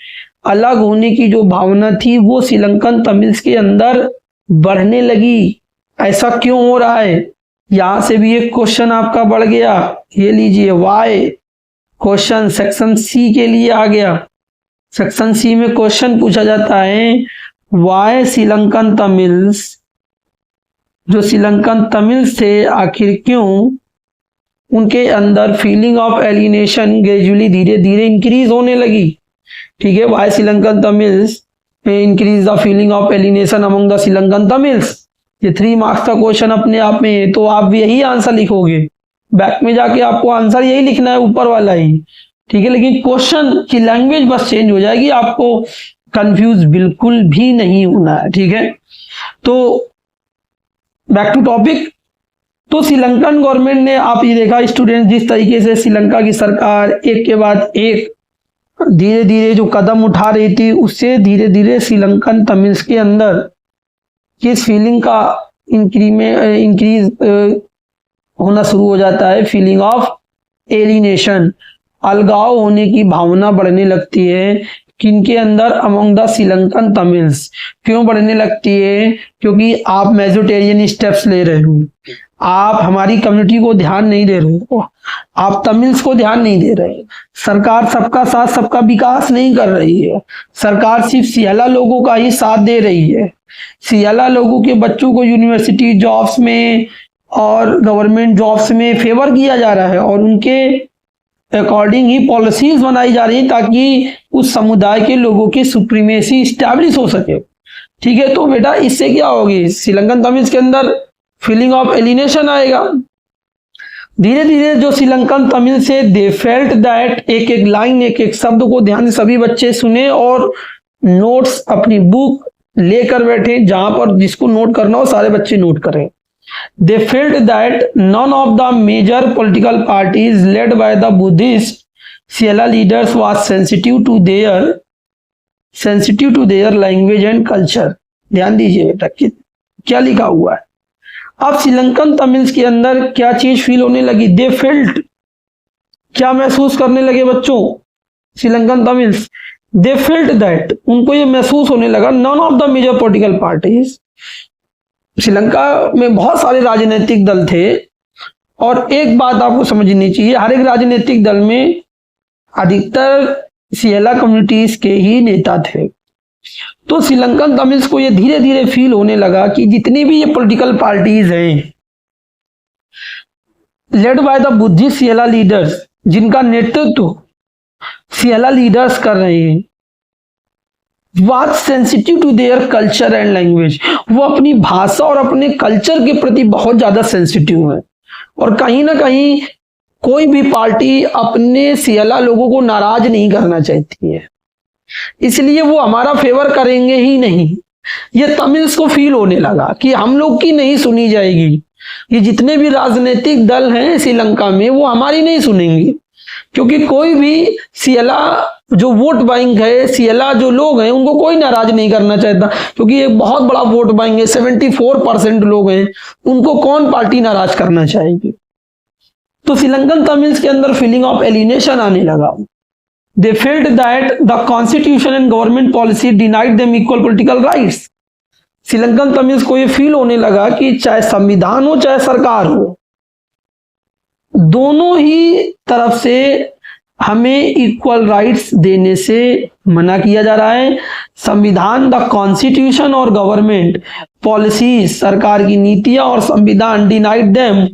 अलग होने की जो भावना थी वो श्रीलंकन तमिल्स के अंदर बढ़ने लगी। ऐसा क्यों हो रहा है, यहां से भी एक क्वेश्चन आपका बढ़ गया, ये लीजिए वाई क्वेश्चन सेक्शन सी के लिए आ गया। सेक्शन सी में क्वेश्चन पूछा जाता है, वाई श्रीलंकन तमिल्स, जो श्रीलंकन तमिल्स थे आखिर क्यों उनके अंदर फीलिंग ऑफ एलिनेशन ग्रेजुअली धीरे धीरे इंक्रीज होने लगी। ठीक है, why Sri Lankan Tamils increase the feeling of alienation among the Sri Lankan Tamils. ये 3 मार्क्स का क्वेश्चन अपने आप में है, तो आप यही आंसर लिखोगे, बैक में जाके आपको आंसर यही लिखना है, ऊपर वाला ही। ठीक है, लेकिन क्वेश्चन की लैंग्वेज बस चेंज हो जाएगी, आपको कंफ्यूज बिल्कुल भी नहीं होना है। ठीक है, तो बैक टू टॉपिक। तो श्रीलंकन गवर्नमेंट ने, आप ये देखा स्टूडेंट, जिस तरीके से श्रीलंका की सरकार एक के बाद एक धीरे धीरे जो कदम उठा रही थी, उससे धीरे धीरे श्रीलंकन तमिल्स के अंदर किस फीलिंग का इंक्रीज होना शुरू हो जाता है, फीलिंग ऑफ एलिनेशन, अलगाव होने की भावना बढ़ने लगती है। किनके अंदर? Among the Sri Lankan Tamils. क्यों बढ़ने लगती है? क्योंकि आप मेजोरिटेरियन स्टेप्स ले रहे हो, आप हमारी कम्युनिटी को ध्यान नहीं दे रहे हो, आप तमिल्स को ध्यान नहीं दे रहे। सरकार सबका साथ सबका विकास नहीं कर रही है, सरकार सिर्फ सियाला लोगों का ही साथ दे रही है। सियाला लोगों के बच्चों को यूनिवर्सिटी जॉब्स में और गवर्नमेंट जॉब्स में फेवर किया जा रहा है और उनके अकॉर्डिंग ही पॉलिसीज बनाई जा रही है ताकि उस समुदाय के लोगों की सुप्रीमेसी स्टैब्लिश हो सके। ठीक है, तो बेटा इससे क्या होगी? श्रीलंकन तमिल्स के अंदर फीलिंग ऑफ एलिनेशन आएगा। धीरे धीरे जो श्रीलंकन तमिल से दे फेल्ट दैट, एक एक लाइन एक एक शब्द को ध्यान से सभी बच्चे सुने और नोट्स अपनी बुक लेकर बैठे, जहां पर जिसको नोट करना हो सारे बच्चे नोट करें। They felt that none of the major political parties led by the Buddhist Siala leaders was sensitive to their language and culture। ध्यान दीजिए बेटा कि क्या लिखा हुआ है। अब श्रीलंकन तमिल्स के अंदर क्या चीज फील होने लगी? They felt, क्या महसूस करने लगे बच्चों? Sri Lankan Tamils they felt that, उनको ये महसूस होने लगा, none of the major political parties, Sri Lanka में बहुत सारे राजनीतिक दल थे और एक बात आपको समझनी चाहिए, हर एक राजनीतिक दल में अधिकतर सियाला कम्युनिटीज के ही नेता थे। तो श्रीलंकन तमिल्स को ये धीरे धीरे फील होने लगा कि जितनी भी ये पॉलिटिकल पार्टीज हैं लेड बाय द बुद्धिस्ट सियाला लीडर्स, जिनका नेतृत्व सियाला लीडर्स कर रहे हैं, was sensitive to their culture and language, वो अपनी भाषा और अपने कल्चर के प्रति बहुत ज्यादा सेंसिटिव है। और कहीं ना कहीं कोई भी पार्टी अपने सियाला लोगों को नाराज नहीं करना चाहती है, इसलिए वो हमारा फेवर करेंगे ही नहीं। ये तमिल्स को फील होने लगा कि हम लोग की नहीं सुनी जाएगी, ये जितने भी राजनीतिक दल हैं श्रीलंका में वो हमारी नहीं सुनेंगे, क्योंकि कोई भी सियाला जो वोट बैंक है, सियाला जो लोग हैं, उनको कोई नाराज नहीं करना चाहता, क्योंकि एक बहुत बड़ा वोट बैंक है, 74% लोग हैं, उनको कौन पार्टी नाराज करना चाहेगी। तो श्रीलंकन तमिल्स के अंदर फीलिंग ऑफ एलिनेशन आने लगा। They felt that the constitution and government policy denied them equal political rights. Sri Lankan Tamils को यह फील होने लगा कि चाहे संविधान हो चाहे सरकार हो, दोनों ही तरफ से हमें इक्वल राइट्स देने से मना किया जा रहा है। संविधान, द कॉन्स्टिट्यूशन और गवर्नमेंट पॉलिसी, सरकार की नीतियां और संविधान denied them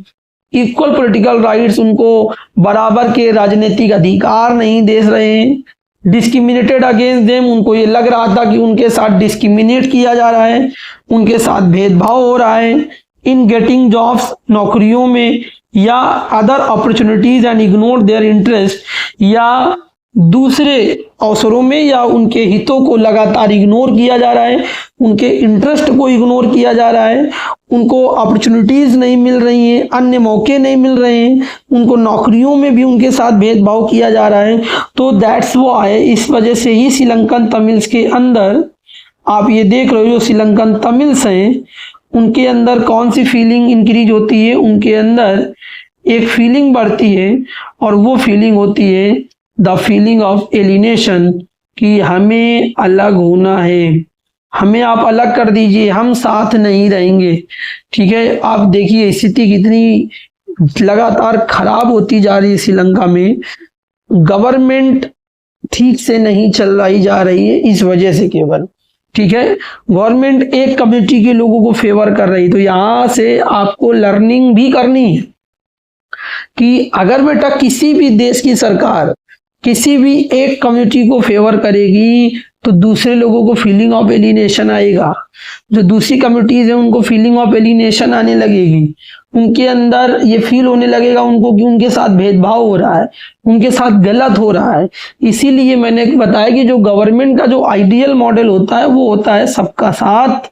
equal political rights, उनको बराबर के राजनीतिक अधिकार नहीं दे रहे हैं। डिस्क्रिमिनेटेड अगेंस्ट देम, उनको ये लग रहा था कि उनके साथ डिस्क्रिमिनेट किया जा रहा है, उनके साथ भेदभाव हो रहा है। इन गेटिंग जॉब्स, नौकरियों में, या other opportunities and ignore their interest, या दूसरे अवसरों में या उनके हितों को लगातार इग्नोर किया जा रहा है, उनके इंटरेस्ट को इग्नोर किया जा रहा है, उनको अपॉर्चुनिटीज नहीं मिल रही हैं, अन्य मौके नहीं मिल रहे हैं, उनको नौकरियों में भी उनके साथ भेदभाव किया जा रहा है। तो दैट्स व्हाई, इस वजह से ही श्रीलंकन तमिल्स के अंदर आप ये देख रहे हो, जो श्रीलंकन तमिल्स हैं उनके अंदर कौन सी फीलिंग इंक्रीज होती है? उनके अंदर एक फीलिंग बढ़ती है और वो फीलिंग होती है द फीलिंग ऑफ एलिनेशन, कि हमें अलग होना है, हमें आप अलग कर दीजिए, हम साथ नहीं रहेंगे। ठीक है, आप देखिए स्थिति कितनी लगातार खराब होती जा रही है श्रीलंका में, गवर्नमेंट ठीक से नहीं चल रही जा रही है इस वजह से केवल। ठीक है, गवर्नमेंट एक कम्युनिटी के लोगों को फेवर कर रही, तो यहां से आपको लर्निंग भी करनी है। कि अगर बेटा किसी भी देश की सरकार किसी भी एक कम्युनिटी को फेवर करेगी तो दूसरे लोगों को फीलिंग ऑफ एलिनेशन आएगा, जो दूसरी कम्युनिटीज है उनको फीलिंग ऑफ एलिनेशन आने लगेगी, उनके अंदर ये फील होने लगेगा उनको कि उनके साथ भेदभाव हो रहा है, उनके साथ गलत हो रहा है। इसीलिए मैंने बताया कि जो गवर्नमेंट का जो आइडियल मॉडल होता है वो होता है सबका साथ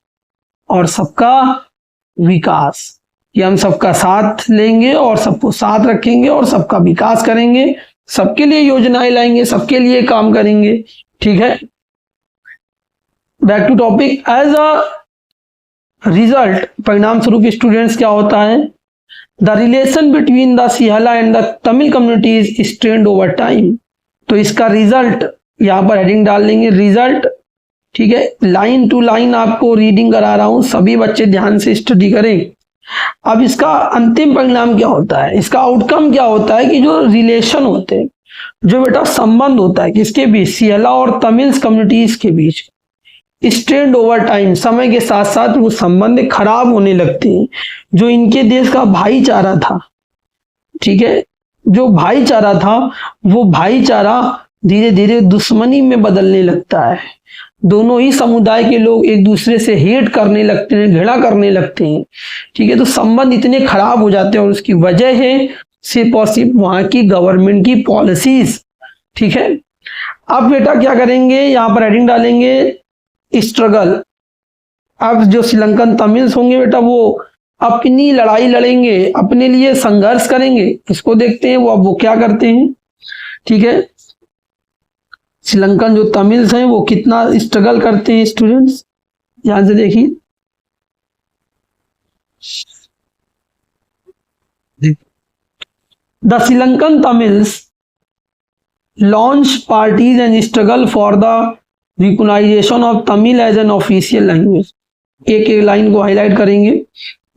और सबका विकास, कि हम सबका साथ लेंगे और सबको साथ रखेंगे और सबका विकास करेंगे, सबके लिए योजनाएं लाएंगे, सबके लिए काम करेंगे। ठीक है, back to topic. As a result, परिणाम स्वरूप स्टूडेंट्स क्या होता है, the relation between the Sinhala and the Tamil communities strained over time. तो इसका रिजल्ट यहाँ पर हेडिंग डाल देंगे रिजल्ट। ठीक है, लाइन टू लाइन आपको रीडिंग करा रहा हूं, सभी बच्चे ध्यान से स्टडी करें। अब इसका अंतिम परिणाम क्या होता है, इसका आउटकम क्या होता है कि जो रिलेशन होते हैं, जो बेटा संबंध होता है किसके बीच, सिहला और तमिल कम्युनिटीज के बीच, स्ट्रेंड ओवर टाइम, समय के साथ साथ वो संबंध खराब होने लगते हैं। जो इनके देश का भाईचारा था, ठीक है, जो भाईचारा था वो भाईचारा धीरे धीरे दुश्मनी में बदलने लगता है। दोनों ही समुदाय के लोग एक दूसरे से हेट करने लगते हैं, घृणा करने लगते हैं। ठीक है, तो संबंध इतने खराब हो जाते हैं और उसकी वजह है सिर्फ और सिर्फ वहां की गवर्नमेंट की पॉलिसीज। ठीक है, अब बेटा क्या करेंगे, यहाँ पर हेडिंग डालेंगे स्ट्रगल। अब जो श्रीलंकन तमिल्स होंगे बेटा वो अपनी लड़ाई लड़ेंगे, अपने लिए संघर्ष करेंगे। इसको देखते हैं वो क्या करते हैं। ठीक है, श्रीलंकन जो तमिल्स हैं वो कितना स्ट्रगल करते हैं स्टूडेंट्स, ध्यान से देखिए। The Sri Lankan Tamils launch parties and struggle for the recognisation of Tamil as an official language. एक एक लाइन को हाईलाइट करेंगे।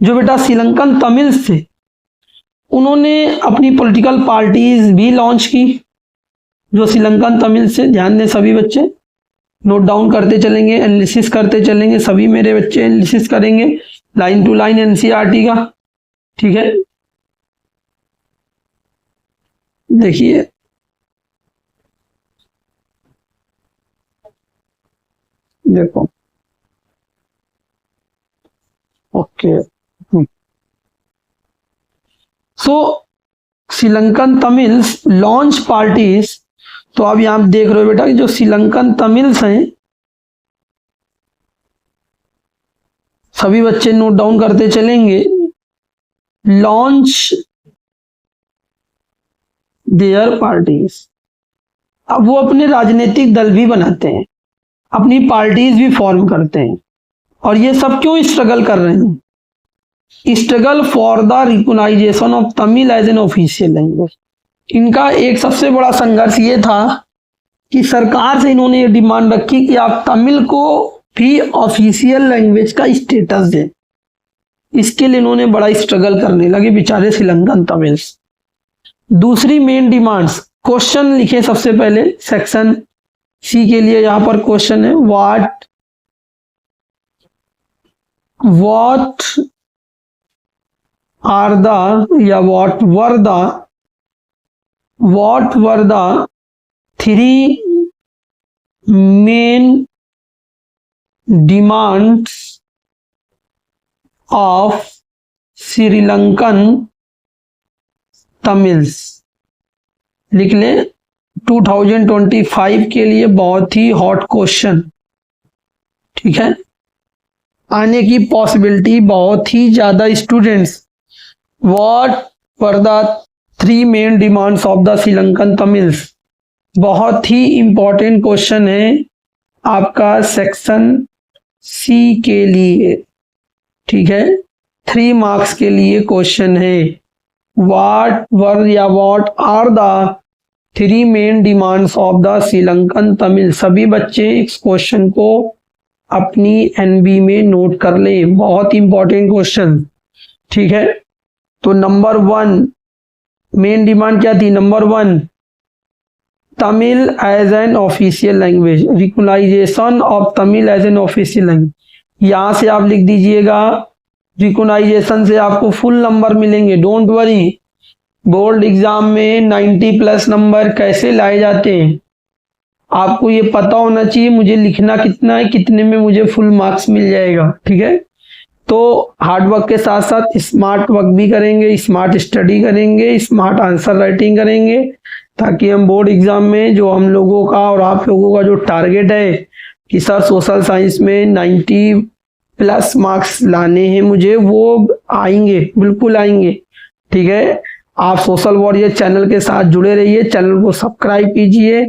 जो बेटा श्रीलंकन तमिल्स थे उन्होंने अपनी पॉलिटिकल पार्टीज भी लॉन्च की। जो श्रीलंकन तमिल से, ध्यान दें सभी बच्चे, नोट डाउन करते चलेंगे, एनालिसिस करते चलेंगे, सभी मेरे बच्चे एनालिसिस करेंगे लाइन टू लाइन एनसीईआरटी का। ठीक है, देखिए देखो, ओके। सो श्रीलंकन तमिल्स लॉन्च पार्टीज। तो अब यहां देख रहे हो बेटा कि जो श्रीलंकन तमिल्स हैं, सभी बच्चे नोट डाउन करते चलेंगे, लॉन्च देयर पार्टीज। अब वो अपने राजनीतिक दल भी बनाते हैं, अपनी पार्टीज भी फॉर्म करते हैं। और ये सब क्यों स्ट्रगल कर रहे हैं, struggle for the recognisation of Tamil as an official language. इनका एक सबसे बड़ा संघर्ष ये था कि सरकार से इन्होंने ये डिमांड रखी कि आप तमिल को भी ऑफिशियल लैंग्वेज का स्टेटस दें। इसके लिए इन्होंने बड़ा स्ट्रगल करने लगे बेचारे श्रीलंकन तमिल्स। दूसरी मेन डिमांड्स, क्वेश्चन लिखे सबसे पहले सेक्शन सी के लिए। यहां पर क्वेश्चन है व्हाट आर द या what were the three main demands of Sri Lankan Tamils. लिख ले, 2025 के लिए बहुत ही हॉट क्वेश्चन। ठीक है, आने की पॉसिबिलिटी बहुत ही ज्यादा students. What were the three main demands of the Sri Lankan Tamils, बहुत ही इंपॉर्टेंट क्वेश्चन है आपका सेक्शन सी के लिए। ठीक है, 3 मार्क्स के लिए क्वेश्चन है। व्हाट वर या what are the three main demands of the Sri Lankan Tamil. सभी बच्चे इस क्वेश्चन को अपनी एनबी में नोट कर ले, बहुत इंपॉर्टेंट क्वेश्चन। ठीक है, तो नंबर 1 मेन डिमांड क्या थी, number 1 Tamil as an official language, recognisation of Tamil as an official language. यहां से आप लिख दीजिएगा, रिकॉग्नाइजेशन से आपको फुल नंबर मिलेंगे, डोंट वरी। बोर्ड एग्जाम में 90 प्लस नंबर कैसे लाए जाते हैं, आपको ये पता होना चाहिए मुझे लिखना कितना है, कितने में मुझे फुल मार्क्स मिल जाएगा। ठीक है, तो हार्ड वर्क के साथ साथ स्मार्ट वर्क भी करेंगे, स्मार्ट स्टडी करेंगे, स्मार्ट आंसर राइटिंग करेंगे, ताकि हम बोर्ड एग्जाम में जो हम लोगों का और आप लोगों का जो टारगेट है कि सर सोशल साइंस में 90 प्लस मार्क्स लाने हैं मुझे, वो आएंगे, बिल्कुल आएंगे। ठीक है, आप सोशल वॉरियर चैनल के साथ जुड़े रहिए, चैनल को सब्सक्राइब कीजिए,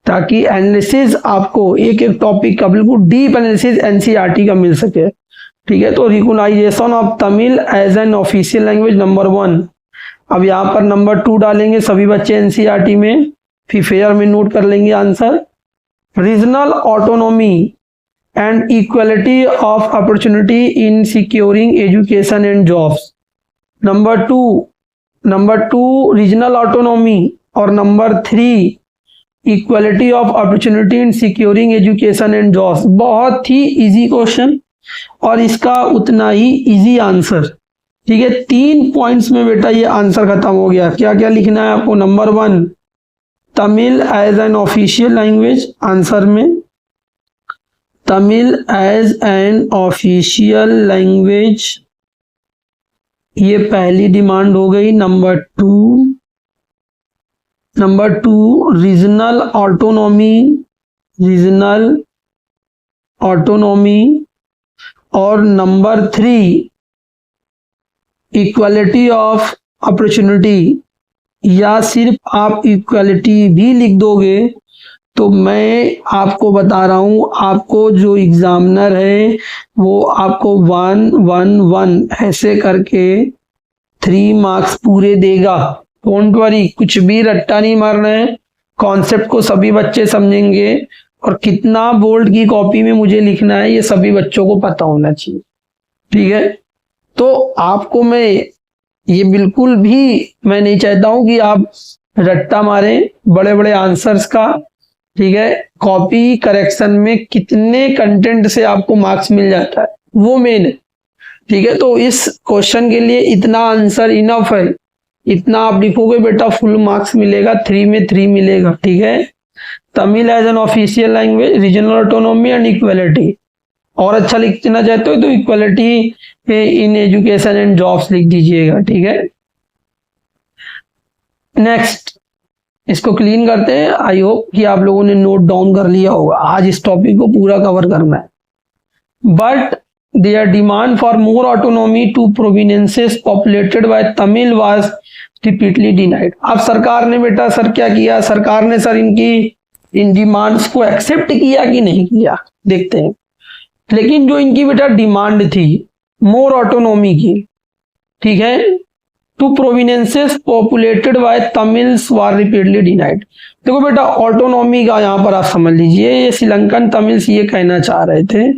ताकि एनालिसिस आपको एक एक टॉपिक का बिल्कुल डीप एनालिसिस एनसीईआरटी का मिल सके। ठीक है, तो recognisation of Tamil as an official language number 1। अब यहाँ पर नंबर 2 डालेंगे सभी बच्चे एनसीईआरटी में, फिर फेयर में नोट कर लेंगे answer. Regional autonomy and equality of opportunity in securing education and jobs. Number 2 regional autonomy, और number 3 equality of opportunity in securing education and jobs. बहुत ही इजी क्वेश्चन और इसका उतना ही इजी आंसर। ठीक है, 3 पॉइंट्स में बेटा ये आंसर खत्म हो गया। क्या क्या लिखना है आपको? Number 1 Tamil as an official language, answer में Tamil as an official language, ये पहली डिमांड हो गई। नंबर 2 रीजनल ऑटोनॉमी, और नंबर 3 इक्वलिटी ऑफ अपॉर्चुनिटी, या सिर्फ आप इक्वलिटी भी लिख दोगे तो मैं आपको बता रहा हूं, आपको जो एग्जामिनर है वो आपको 1 1 1 ऐसे करके 3 मार्क्स पूरे देगा। डोंट वरी, कुछ भी रट्टा नहीं मारना है, कॉन्सेप्ट को सभी बच्चे समझेंगे, और कितना बोल्ड की कॉपी में मुझे लिखना है ये सभी बच्चों को पता होना चाहिए। ठीक है, तो आपको मैं ये बिल्कुल भी मैं नहीं चाहता हूं कि आप रट्टा मारें बड़े बड़े आंसर्स का। ठीक है, कॉपी करेक्शन में कितने कंटेंट से आपको मार्क्स मिल जाता है वो मेन है। ठीक है, तो इस क्वेश्चन के लिए इतना आंसर इनफ है, इतना आप लिखोगे बेटा फुल मार्क्स मिलेगा, 3 में 3 मिलेगा। ठीक है, Tamil as an official language, regional autonomy and equality. और अच्छा लिखना चाहते हो तो equality in education and jobs लिख दीजिएगा। ठीक है, नेक्स्ट इसको क्लीन करते हैं। आई होप कि आप लोगों ने नोट डाउन कर लिया होगा, आज इस टॉपिक को पूरा कवर करना है। But their demand for more autonomy to provinces populated by Tamil was repeatedly denied. अब सरकार ने बेटा सर क्या किया, सरकार ने सर इन डिमांड्स को एक्सेप्ट किया कि नहीं किया, देखते हैं। लेकिन जो इनकी बेटा डिमांड थी मोर ऑटोनॉमी की, ठीक है, to provinces populated by Tamils were repeatedly denied. देखो बेटा ऑटोनॉमी का यहाँ पर आप समझ लीजिए, ये श्रीलंकन तमिल्स ये कहना चाह रहे थे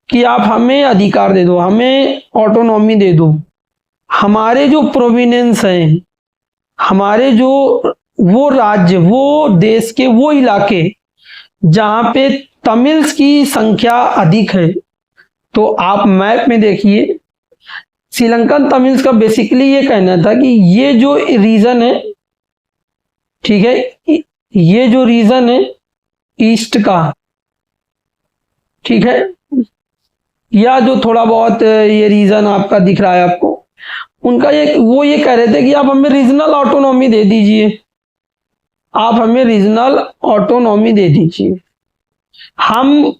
कि आप हमें अधिकार दे दो, हमें ऑटोनॉमी दे दो, हमारे जो प्रोविनेंस हैं, हमारे जो वो राज्य, वो देश के वो इलाके जहां पे तमिल्स की संख्या अधिक है, तो आप मैप में देखिए श्रीलंकन तमिल्स का बेसिकली ये कहना था कि ये जो रीजन है, ठीक है, ये जो रीजन है ईस्ट का, ठीक है, या जो थोड़ा बहुत ये रीजन आपका दिख रहा है आपको, उनका वो ये कह रहे थे कि आप हमें रीजनल ऑटोनॉमी दे दीजिए, आप हमें रीजनल ऑटोनॉमी दे दीजिए, हम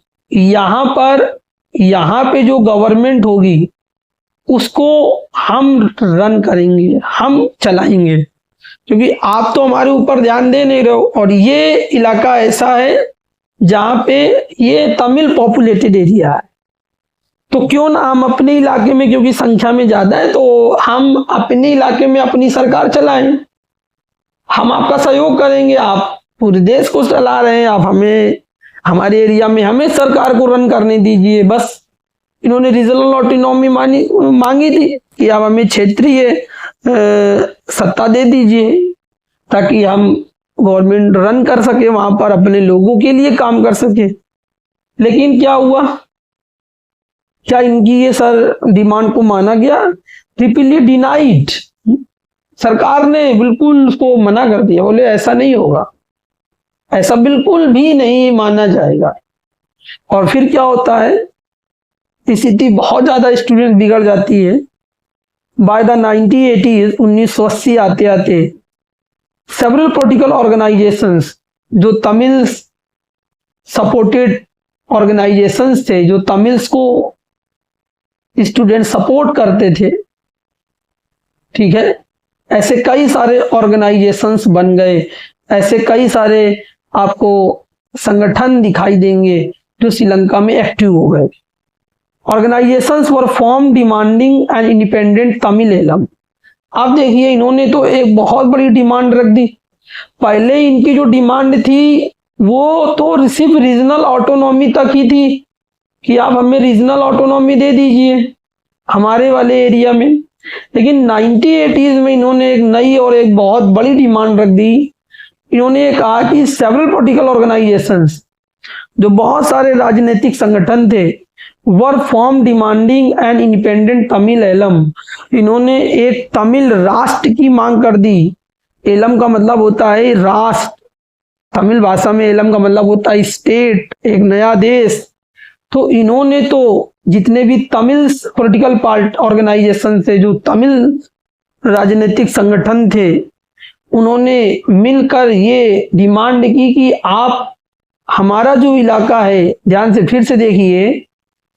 यहाँ पे जो गवर्नमेंट होगी उसको हम रन करेंगे, हम चलाएंगे, क्योंकि आप तो हमारे ऊपर ध्यान दे नहीं रहे हो, और ये इलाका ऐसा है जहां पे ये तमिल पॉपुलेटेड एरिया है, तो क्यों ना हम अपने इलाके में, क्योंकि संख्या में ज्यादा है, तो हम अपने इलाके में अपनी सरकार चलाएं, हम आपका सहयोग करेंगे, आप पूरे देश को चला रहे हैं, आप हमें हमारे एरिया में हमें सरकार को रन करने दीजिए। बस इन्होंने रीजनल ऑटोनॉमी मांगी थी कि आप हमें क्षेत्रीय सत्ता दे दीजिए ताकि हम गवर्नमेंट रन कर सके, वहां पर अपने लोगों के लिए काम कर सके। लेकिन क्या हुआ, क्या इनकी ये सर डिमांड को माना गया? रिपीटली डिनाइड, सरकार ने बिल्कुल उसको मना कर दिया, बोले ऐसा नहीं होगा, ऐसा बिल्कुल भी नहीं माना जाएगा। और फिर क्या होता है, स्थिति बहुत ज्यादा स्टूडेंट बिगड़ जाती है। बाय द 1980s 1980 आते आते सेवरल पॉलिटिकल ऑर्गेनाइजेशंस, जो तमिल सपोर्टेड ऑर्गेनाइजेशंस थे, जो तमिल्स को स्टूडेंट सपोर्ट करते थे, ठीक है, ऐसे कई सारे ऑर्गेनाइजेशंस बन गए, ऐसे कई सारे आपको संगठन दिखाई देंगे जो श्रीलंका में एक्टिव हो गए। Organisations were formed demanding an independent Tamil Eelam. आप देखिए, इन्होंने तो एक बहुत बड़ी डिमांड रख दी। पहले इनकी जो डिमांड थी वो तो सिर्फ रीजनल ऑटोनॉमी तक ही थी कि आप हमें रीजनल ऑटोनॉमी दे दीजिए हमारे वाले एरिया में। लेकिन 1980s में इन्होंने एक नई और एक बहुत बड़ी डिमांड रख दी। इन्होंने ये कहा कि सेवरल पॉलिटिकल ऑर्गेनाइजेशंस, जो बहुत सारे राजनीतिक संगठन थे, were formed demanding an independent Tamil Eelam. इन्होंने एक तमिल राष्ट्र की मांग कर दी। एलम का मतलब होता है राष्ट्र, तमिल भाषा में एलम का मतलब होता है स्टेट, एक नया देश। तो इन्होंने तो जितने भी तमिल पॉलिटिकल पार्टी ऑर्गेनाइजेशन थे, जो तमिल राजनीतिक संगठन थे, उन्होंने मिलकर ये डिमांड की कि आप हमारा जो इलाका है, ध्यान से फिर से देखिए,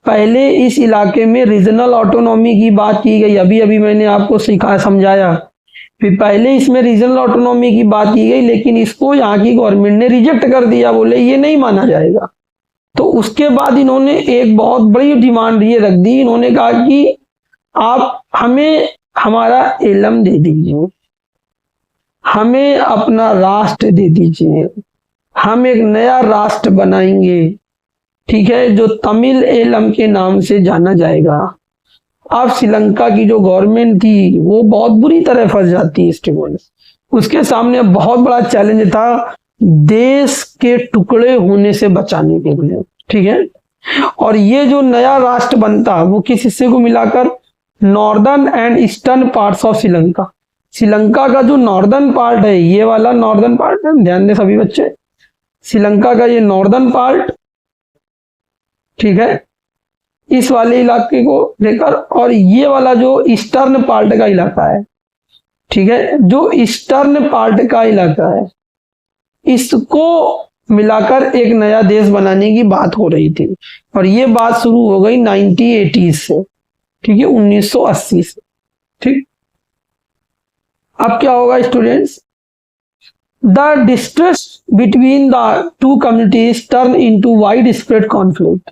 पहले इस इलाके में रीजनल ऑटोनॉमी की बात की गई, अभी अभी मैंने आपको समझाया। फिर पहले इसमें रीजनल ऑटोनॉमी की बात की गई, लेकिन इसको यहाँ की गवर्नमेंट ने रिजेक्ट कर दिया, बोले ये नहीं माना जाएगा। तो उसके बाद इन्होंने एक बहुत बड़ी डिमांड ये रख दी। इन्होंने कहा कि आप हमें हमारा एलम दे दीजिए, हमें अपना राष्ट्र दे दीजिए, हम एक नया राष्ट्र बनाएंगे, ठीक है, जो तमिल एलम के नाम से जाना जाएगा। अब श्रीलंका की जो गवर्नमेंट थी वो बहुत बुरी तरह फंस जाती है स्टूडेंट्स। उसके सामने बहुत बड़ा चैलेंज था देश के टुकड़े होने से बचाने के लिए, ठीक है। और ये जो नया राष्ट्र बनता वो किस हिस्से को मिलाकर, northern and eastern parts of Sri Lanka. Sri Lanka का जो नॉर्दर्न पार्ट है, ये वाला नॉर्दर्न पार्ट है, ध्यान दें सभी बच्चे, श्रीलंका का ये नॉर्दर्न पार्ट, ठीक है, इस वाले इलाके को लेकर, और ये वाला जो ईस्टर्न पार्ट का इलाका है, ठीक है, जो ईस्टर्न पार्ट का इलाका है, इसको मिलाकर एक नया देश बनाने की बात हो रही थी। और ये बात शुरू हो गई 1980s से, ठीक है, 1980 से, ठीक। अब क्या होगा students, the distress between the two communities turn into wide spread conflict.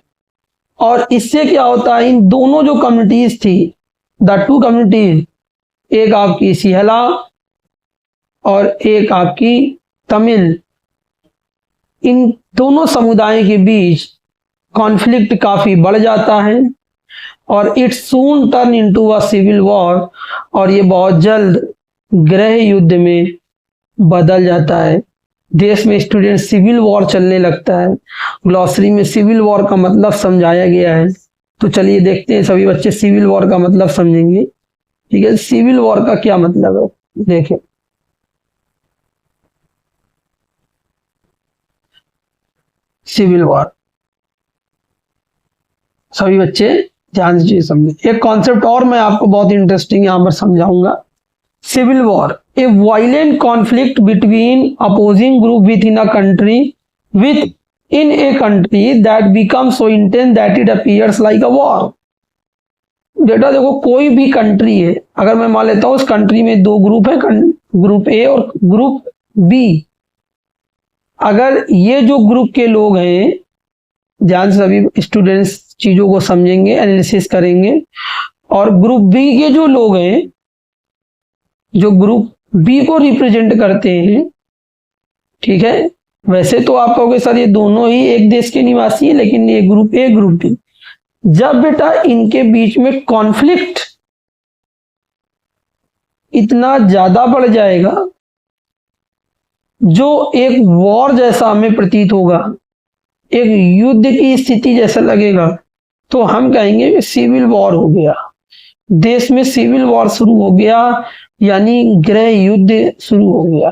और इससे क्या होता है, इन दोनों जो कम्युनिटीज थी, द टू कम्युनिटीज, एक आपकी सिहला और एक आपकी तमिल, इन दोनों समुदायों के बीच कॉन्फ्लिक्ट काफी बढ़ जाता है और it soon turn into a civil war. और ये बहुत जल्द गृह युद्ध में बदल जाता है। देश में स्टूडेंट सिविल वॉर चलने लगता है। ग्लॉसरी में सिविल वॉर का मतलब समझाया गया है, तो चलिए देखते हैं, सभी बच्चे सिविल वॉर का मतलब समझेंगे, ठीक है। सिविल वॉर का क्या मतलब है, देखें, सिविल वॉर, सभी बच्चे ध्यान से समझे। एक कॉन्सेप्ट और मैं आपको बहुत इंटरेस्टिंग यहां पर समझाऊंगा। Civil war, a violent conflict between opposing group within a country within a country that become so intense that it appears like a war. बेटा देखो, कोई भी कंट्री है, अगर मैं मान लेता हूं उस कंट्री में दो ग्रुप है, ग्रुप ए और ग्रुप बी। अगर ये जो ग्रुप के लोग हैं, ध्यान से सभी स्टूडेंट्स चीजों को समझेंगे, एनालिसिस करेंगे, और ग्रुप बी के जो लोग हैं, जो ग्रुप बी को रिप्रेजेंट करते हैं, ठीक है, वैसे तो आप कहोगे सर ये दोनों ही एक देश के निवासी हैं, लेकिन ये ग्रुप ए ग्रुप बी, जब बेटा इनके बीच में कॉन्फ्लिक्ट इतना ज्यादा बढ़ जाएगा, जो एक वॉर जैसा हमें प्रतीत होगा, एक युद्ध की स्थिति जैसा लगेगा, तो हम कहेंगे कि सिविल वॉर हो गया। देश में सिविल वॉर शुरू हो गया, यानी गृह युद्ध शुरू हो गया।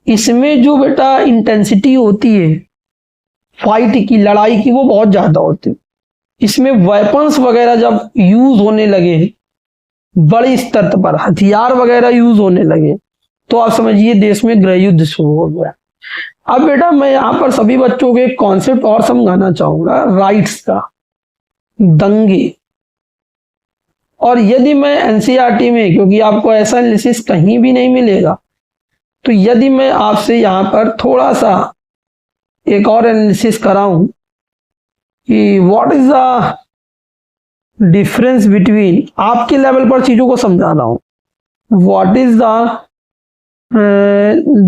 इसमें जो बेटा इंटेंसिटी होती है फाइट की, लड़ाई की, वो बहुत ज्यादा होती है। इसमें वेपन्स वगैरह जब यूज होने लगे, बड़े स्तर पर हथियार वगैरह यूज होने लगे, तो आप समझिए देश में गृह युद्ध शुरू हो गया। अब बेटा मैं यहाँ पर सभी बच्चों को एक कॉन्सेप्ट और समझाना चाहूंगा, राइट्स का, दंगे। और यदि मैं एनसीईआरटी में, क्योंकि आपको ऐसा एनालिसिस कहीं भी नहीं मिलेगा, तो यदि मैं आपसे यहाँ पर थोड़ा सा एक और एनालिसिस कराऊं कि what is the difference between, आपके लेवल पर चीजों को समझा रहा हूं, what is the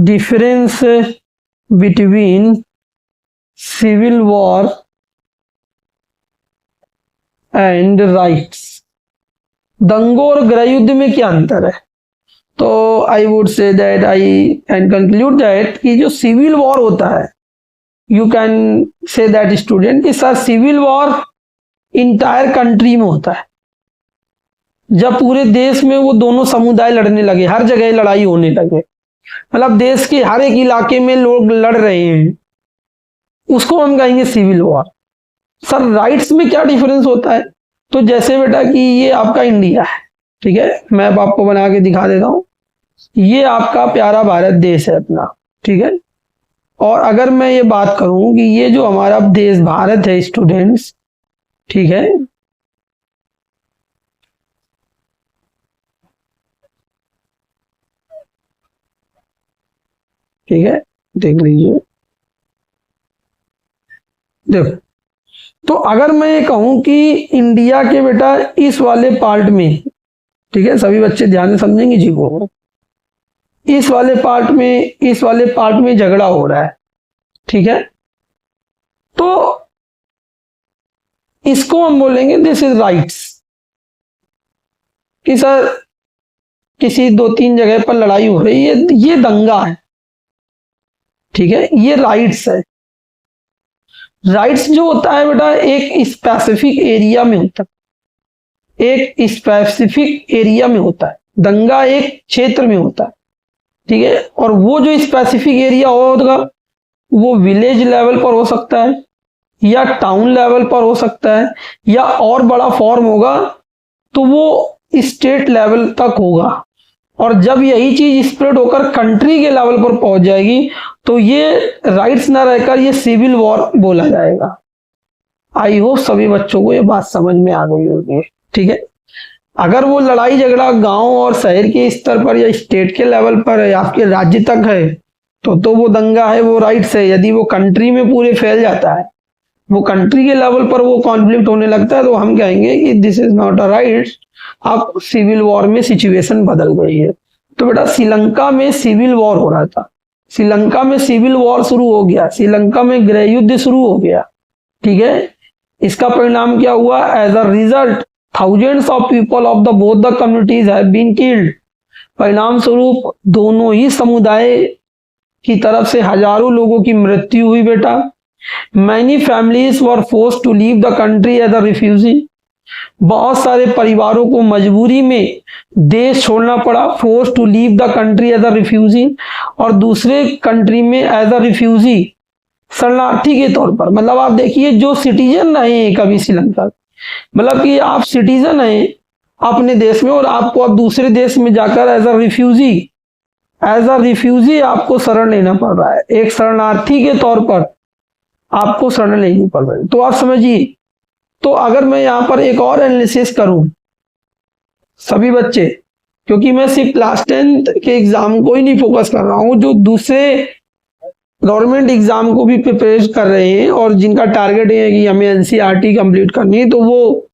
difference between civil war and riots, दंगों और गृह युद्ध में क्या अंतर है। तो I would say that I can conclude that कि जो सिविल वॉर होता है, you can say that student कि sir civil war entire country में होता है। जब पूरे देश में वो दोनों समुदाय लड़ने लगे, हर जगह लड़ाई होने लगे, मतलब देश के हर एक इलाके में लोग लड़ रहे हैं, उसको हम कहेंगे सिविल वॉर। सर राइट्स में क्या डिफरेंस होता है। तो जैसे बेटा कि ये आपका इंडिया है, ठीक है, मैप आपको बना के दिखा देता हूं, ये आपका प्यारा भारत देश है अपना, ठीक है। और अगर मैं ये बात करूं कि ये जो हमारा देश भारत है स्टूडेंट्स, ठीक है, ठीक है, देख लीजिए, देखो। तो अगर मैं ये कहूं कि इंडिया के बेटा इस वाले पार्ट में, ठीक है, सभी बच्चे ध्यान से समझेंगे जी को, इस वाले पार्ट में, इस वाले पार्ट में झगड़ा हो रहा है, ठीक है, तो इसको हम बोलेंगे दिस इज राइट्स, कि सर किसी 2-3 जगह पर लड़ाई हो रही है, ये दंगा है, ठीक है, ये राइट्स है। राइट्स जो होता है बेटा एक स्पेसिफिक एरिया में होता है, एक स्पेसिफिक एरिया में होता है, दंगा एक क्षेत्र में होता है, ठीक है। और वो जो स्पेसिफिक एरिया होगा वो विलेज लेवल पर हो सकता है, या टाउन लेवल पर हो सकता है, या और बड़ा फॉर्म होगा तो वो स्टेट लेवल तक होगा। और जब यही चीज स्प्रेड होकर कंट्री के लेवल पर पहुंच जाएगी तो ये राइट्स ना रहकर ये सिविल वॉर बोला जाएगा। आई होप सभी बच्चों को ये बात समझ में आ गई होगी, ठीक है। अगर वो लड़ाई झगड़ा गांव और शहर के स्तर पर या स्टेट के लेवल पर है, आपके राज्य तक है, तो वो दंगा है, वो राइट्स है। यदि वो कंट्री में पूरे फैल जाता है, वो कंट्री के लेवल पर वो कॉन्फ्लिक्ट होने लगता है, तो हम कहेंगे कि this is not a rights, अब सिविल वॉर में सिचुएशन बदल गई है। तो बेटा श्रीलंका में सिविल वॉर हो रहा था, श्रीलंका में सिविल वॉर शुरू हो गया, श्रीलंका में गृह युद्ध शुरू हो गया, ठीक है। इसका परिणाम क्या हुआ, as a result thousands of people of the both the communities have been killed. परिणाम स्वरूप दोनों ही समुदाय की तरफ से हजारों लोगों की मृत्यु हुई बेटा। Many families were forced to leave the country as a refugee. बहुत सारे परिवारों को मजबूरी में देश छोड़ना पड़ा, force to leave the country as a refugee, और दूसरे कंट्री में एज अ रिफ्यूजी, शरणार्थी के तौर पर। मतलब आप देखिए जो सिटीजन रहे कभी श्रीलंका, मतलब कि आप सिटीजन हैं अपने देश में और आपको अब दूसरे देश में जाकर एज अ रिफ्यूजी आपको शरण लेना पड़ रहा है, एक शरणार्थी के तौर पर आपको शरण लेनी पड़ रही है। तो आप समझिए, तो अगर मैं यहां पर एक और एनालिसिस करूं सभी बच्चे, क्योंकि मैं सिर्फ क्लास 10 के एग्जाम को ही नहीं फोकस कर रहा हूं, जो दूसरे गवर्नमेंट एग्जाम को भी प्रिपेयर कर रहे हैं और जिनका टारगेट है कि हमें एनसीईआरटी कंप्लीट करनी है, तो वो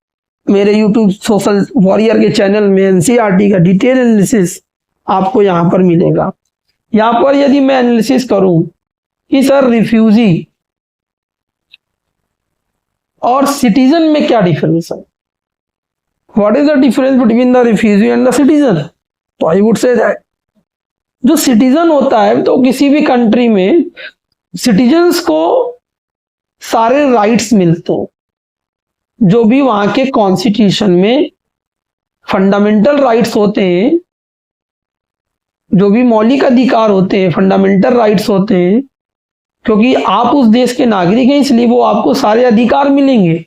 मेरे यूट्यूब सोशल वॉरियर के चैनल में एनसीईआरटी का डिटेल एनालिसिस आपको यहाँ पर मिलेगा। यहाँ पर यदि मैं एनालिसिस करूं कि सर रिफ्यूजी और सिटीजन में क्या डिफरेंस है, what is the difference between the refugee and the citizen. तो आई वुड से दैट जो सिटीजन होता है, तो किसी भी कंट्री में सिटीजन्स को सारे राइट्स मिलते हैं जो भी वहां के कॉन्स्टिट्यूशन में फंडामेंटल राइट्स होते हैं, जो भी मौलिक अधिकार होते हैं, फंडामेंटल राइट्स होते हैं, क्योंकि आप उस देश के नागरिक हैं इसलिए वो आपको सारे अधिकार मिलेंगे।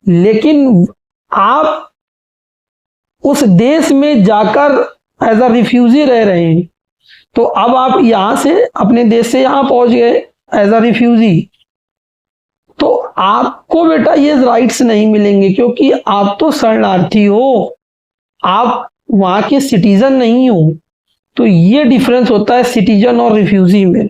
लेकिन आप उस देश में जाकर एज अ रिफ्यूजी रह रहे हैं, तो अब आप यहां से अपने देश से यहां पहुंच गए एज अ रिफ्यूजी, तो आपको बेटा ये राइट्स नहीं मिलेंगे, क्योंकि आप तो शरणार्थी हो, आप वहां के सिटीजन नहीं हो। तो ये डिफरेंस होता है सिटीजन और रिफ्यूजी में।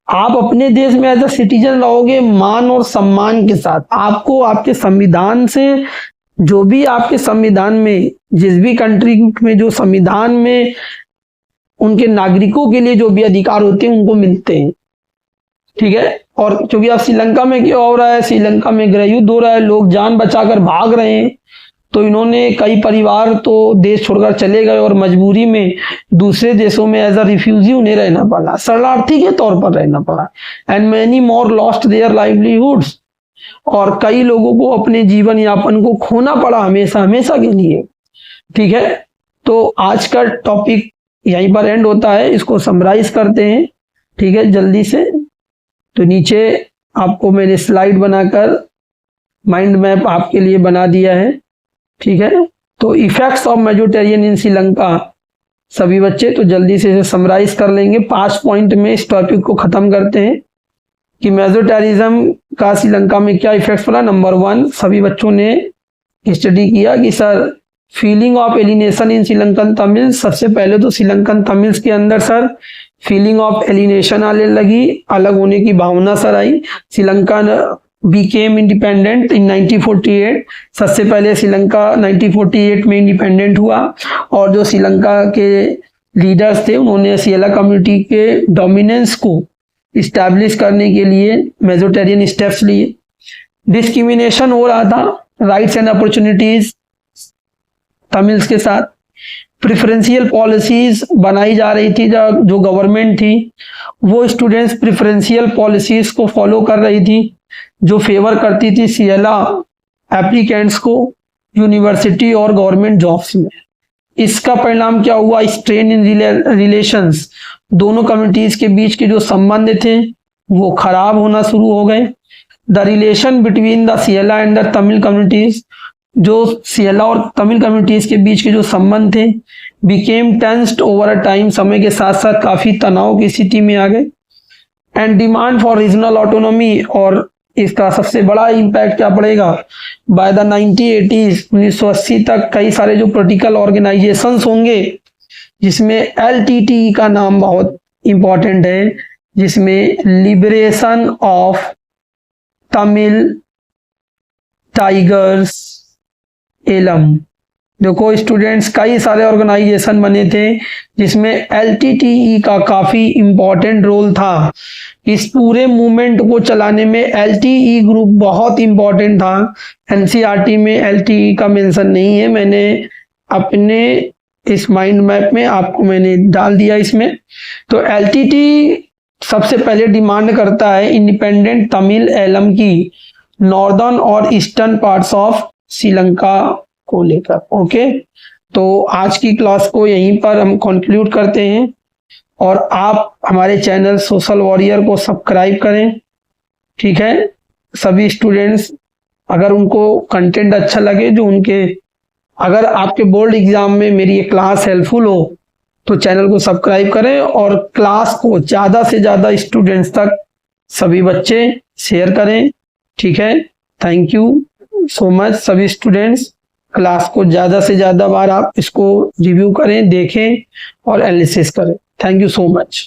आप अपने देश में एज अ सिटीजन रहोगे मान और सम्मान के साथ, आपको आपके संविधान से, जो भी आपके संविधान में, जिस भी कंट्री में जो संविधान में उनके नागरिकों के लिए जो भी अधिकार होते हैं उनको मिलते हैं, ठीक है। और क्योंकि अब श्रीलंका में क्या हो रहा है, श्रीलंका में गृह युद्ध हो रहा है, लोग जान बचाकर भाग रहे हैं, तो इन्होंने, कई परिवार तो देश छोड़कर चले गए और मजबूरी में दूसरे देशों में एज अ रिफ्यूजी उन्हें रहना पड़ा, शरणार्थी के तौर पर रहना पड़ा। And many more lost their livelihoods, और कई लोगों को अपने जीवन यापन को खोना पड़ा हमेशा हमेशा के लिए, ठीक है। तो आज का टॉपिक यहीं पर एंड होता है, इसको समराइज करते हैं, ठीक है, जल्दी से। तो नीचे आपको मैंने स्लाइड बनाकर माइंड मैप आपके लिए बना दिया है, ठीक है। तो इफेक्ट्स ऑफ मेजोरिटेरियन इन श्रीलंका, सभी बच्चे तो जल्दी से इसे समराइज कर लेंगे। 5 पॉइंट में इस टॉपिक को खत्म करते हैं कि मेजोरिटेरिज्म का श्रीलंका में क्या इफेक्ट्स पड़ा। नंबर 1, सभी बच्चों ने स्टडी किया कि sir feeling of alienation in Sri Lankan Tamils. सबसे पहले तो श्रीलंकन तमिल्स के अंदर सर फीलिंग ऑफ एलिनेशन आने लगी, अलग होने की भावना सर आई। Sri Lanka became independent in 1948। सबसे पहले श्रीलंका 1948 में इंडिपेंडेंट हुआ, और जो श्रीलंका के लीडर्स थे उन्होंने सियला कम्युनिटी के डोमिनेंस को इस्टेब्लिश करने के लिए मेजोरिटेरियन स्टेप्स लिए। डिस्क्रिमिनेशन हो रहा था, राइट्स एंड अपॉर्चुनिटीज तमिल्स के साथ। प्रेफरेंशियल पॉलिसीज बनाई जा रही थी, जो गवर्नमेंट थी वो स्टूडेंट्स प्रेफरेंशियल पॉलिसीज को फॉलो कर रही थी, जो फेवर करती थी सियला एप्लीकेंट्स को यूनिवर्सिटी और गवर्नमेंट जॉब्स में। इसका परिणाम क्या हुआ, स्ट्रेन इन रिलेशंस, दोनों कम्युनिटीज के बीच के जो संबंध थे वो खराब होना शुरू हो गए। द रिलेशन बिटवीन द सियला एंड द तमिल कम्युनिटीज, जो सियला और तमिल कम्युनिटीज के बीच के जो संबंध थे became tensed over a time, समय के साथ साथ काफी तनाव की स्थिति में आ गए। And demand for regional autonomy, और इसका सबसे बड़ा इम्पैक्ट क्या पड़ेगा, बाय द 1980s 1980 तक कई सारे जो पॉलिटिकल ऑर्गेनाइजेशंस होंगे, जिसमें LTTE का नाम बहुत इंपॉर्टेंट है, जिसमें liberation of Tamil tigers Eelam. देखो स्टूडेंट्स, कई सारे ऑर्गेनाइजेशन बने थे जिसमें LTTE का काफी इंपॉर्टेंट रोल था। इस पूरे मूवमेंट को चलाने में LTE ग्रुप बहुत इंपॉर्टेंट था। NCERT में LTE का मेंशन नहीं है, मैंने अपने इस माइंड मैप में आपको मैंने डाल दिया इसमें। तो LTTE सबसे पहले डिमांड करता है इंडिपेंडेंट तमिल एलम की, नॉर्दर्न और ईस्टर्न पार्ट्स ऑफ श्रीलंका को लेकर। ओके, तो आज की क्लास को यहीं पर हम कंक्लूड करते हैं, और आप हमारे चैनल सोशल वॉरियर को सब्सक्राइब करें, ठीक है। सभी स्टूडेंट्स, अगर उनको कंटेंट अच्छा लगे, जो उनके, अगर आपके बोर्ड एग्जाम में मेरी ये क्लास हेल्पफुल हो तो चैनल को सब्सक्राइब करें, और क्लास को ज़्यादा से ज़्यादा स्टूडेंट्स तक सभी बच्चे शेयर करें, ठीक है। थैंक यू सो मच सभी स्टूडेंट्स। क्लास को ज़्यादा से ज़्यादा बार आप इसको रिव्यू करें, देखें और एनालिसिस करें। Thank you so much.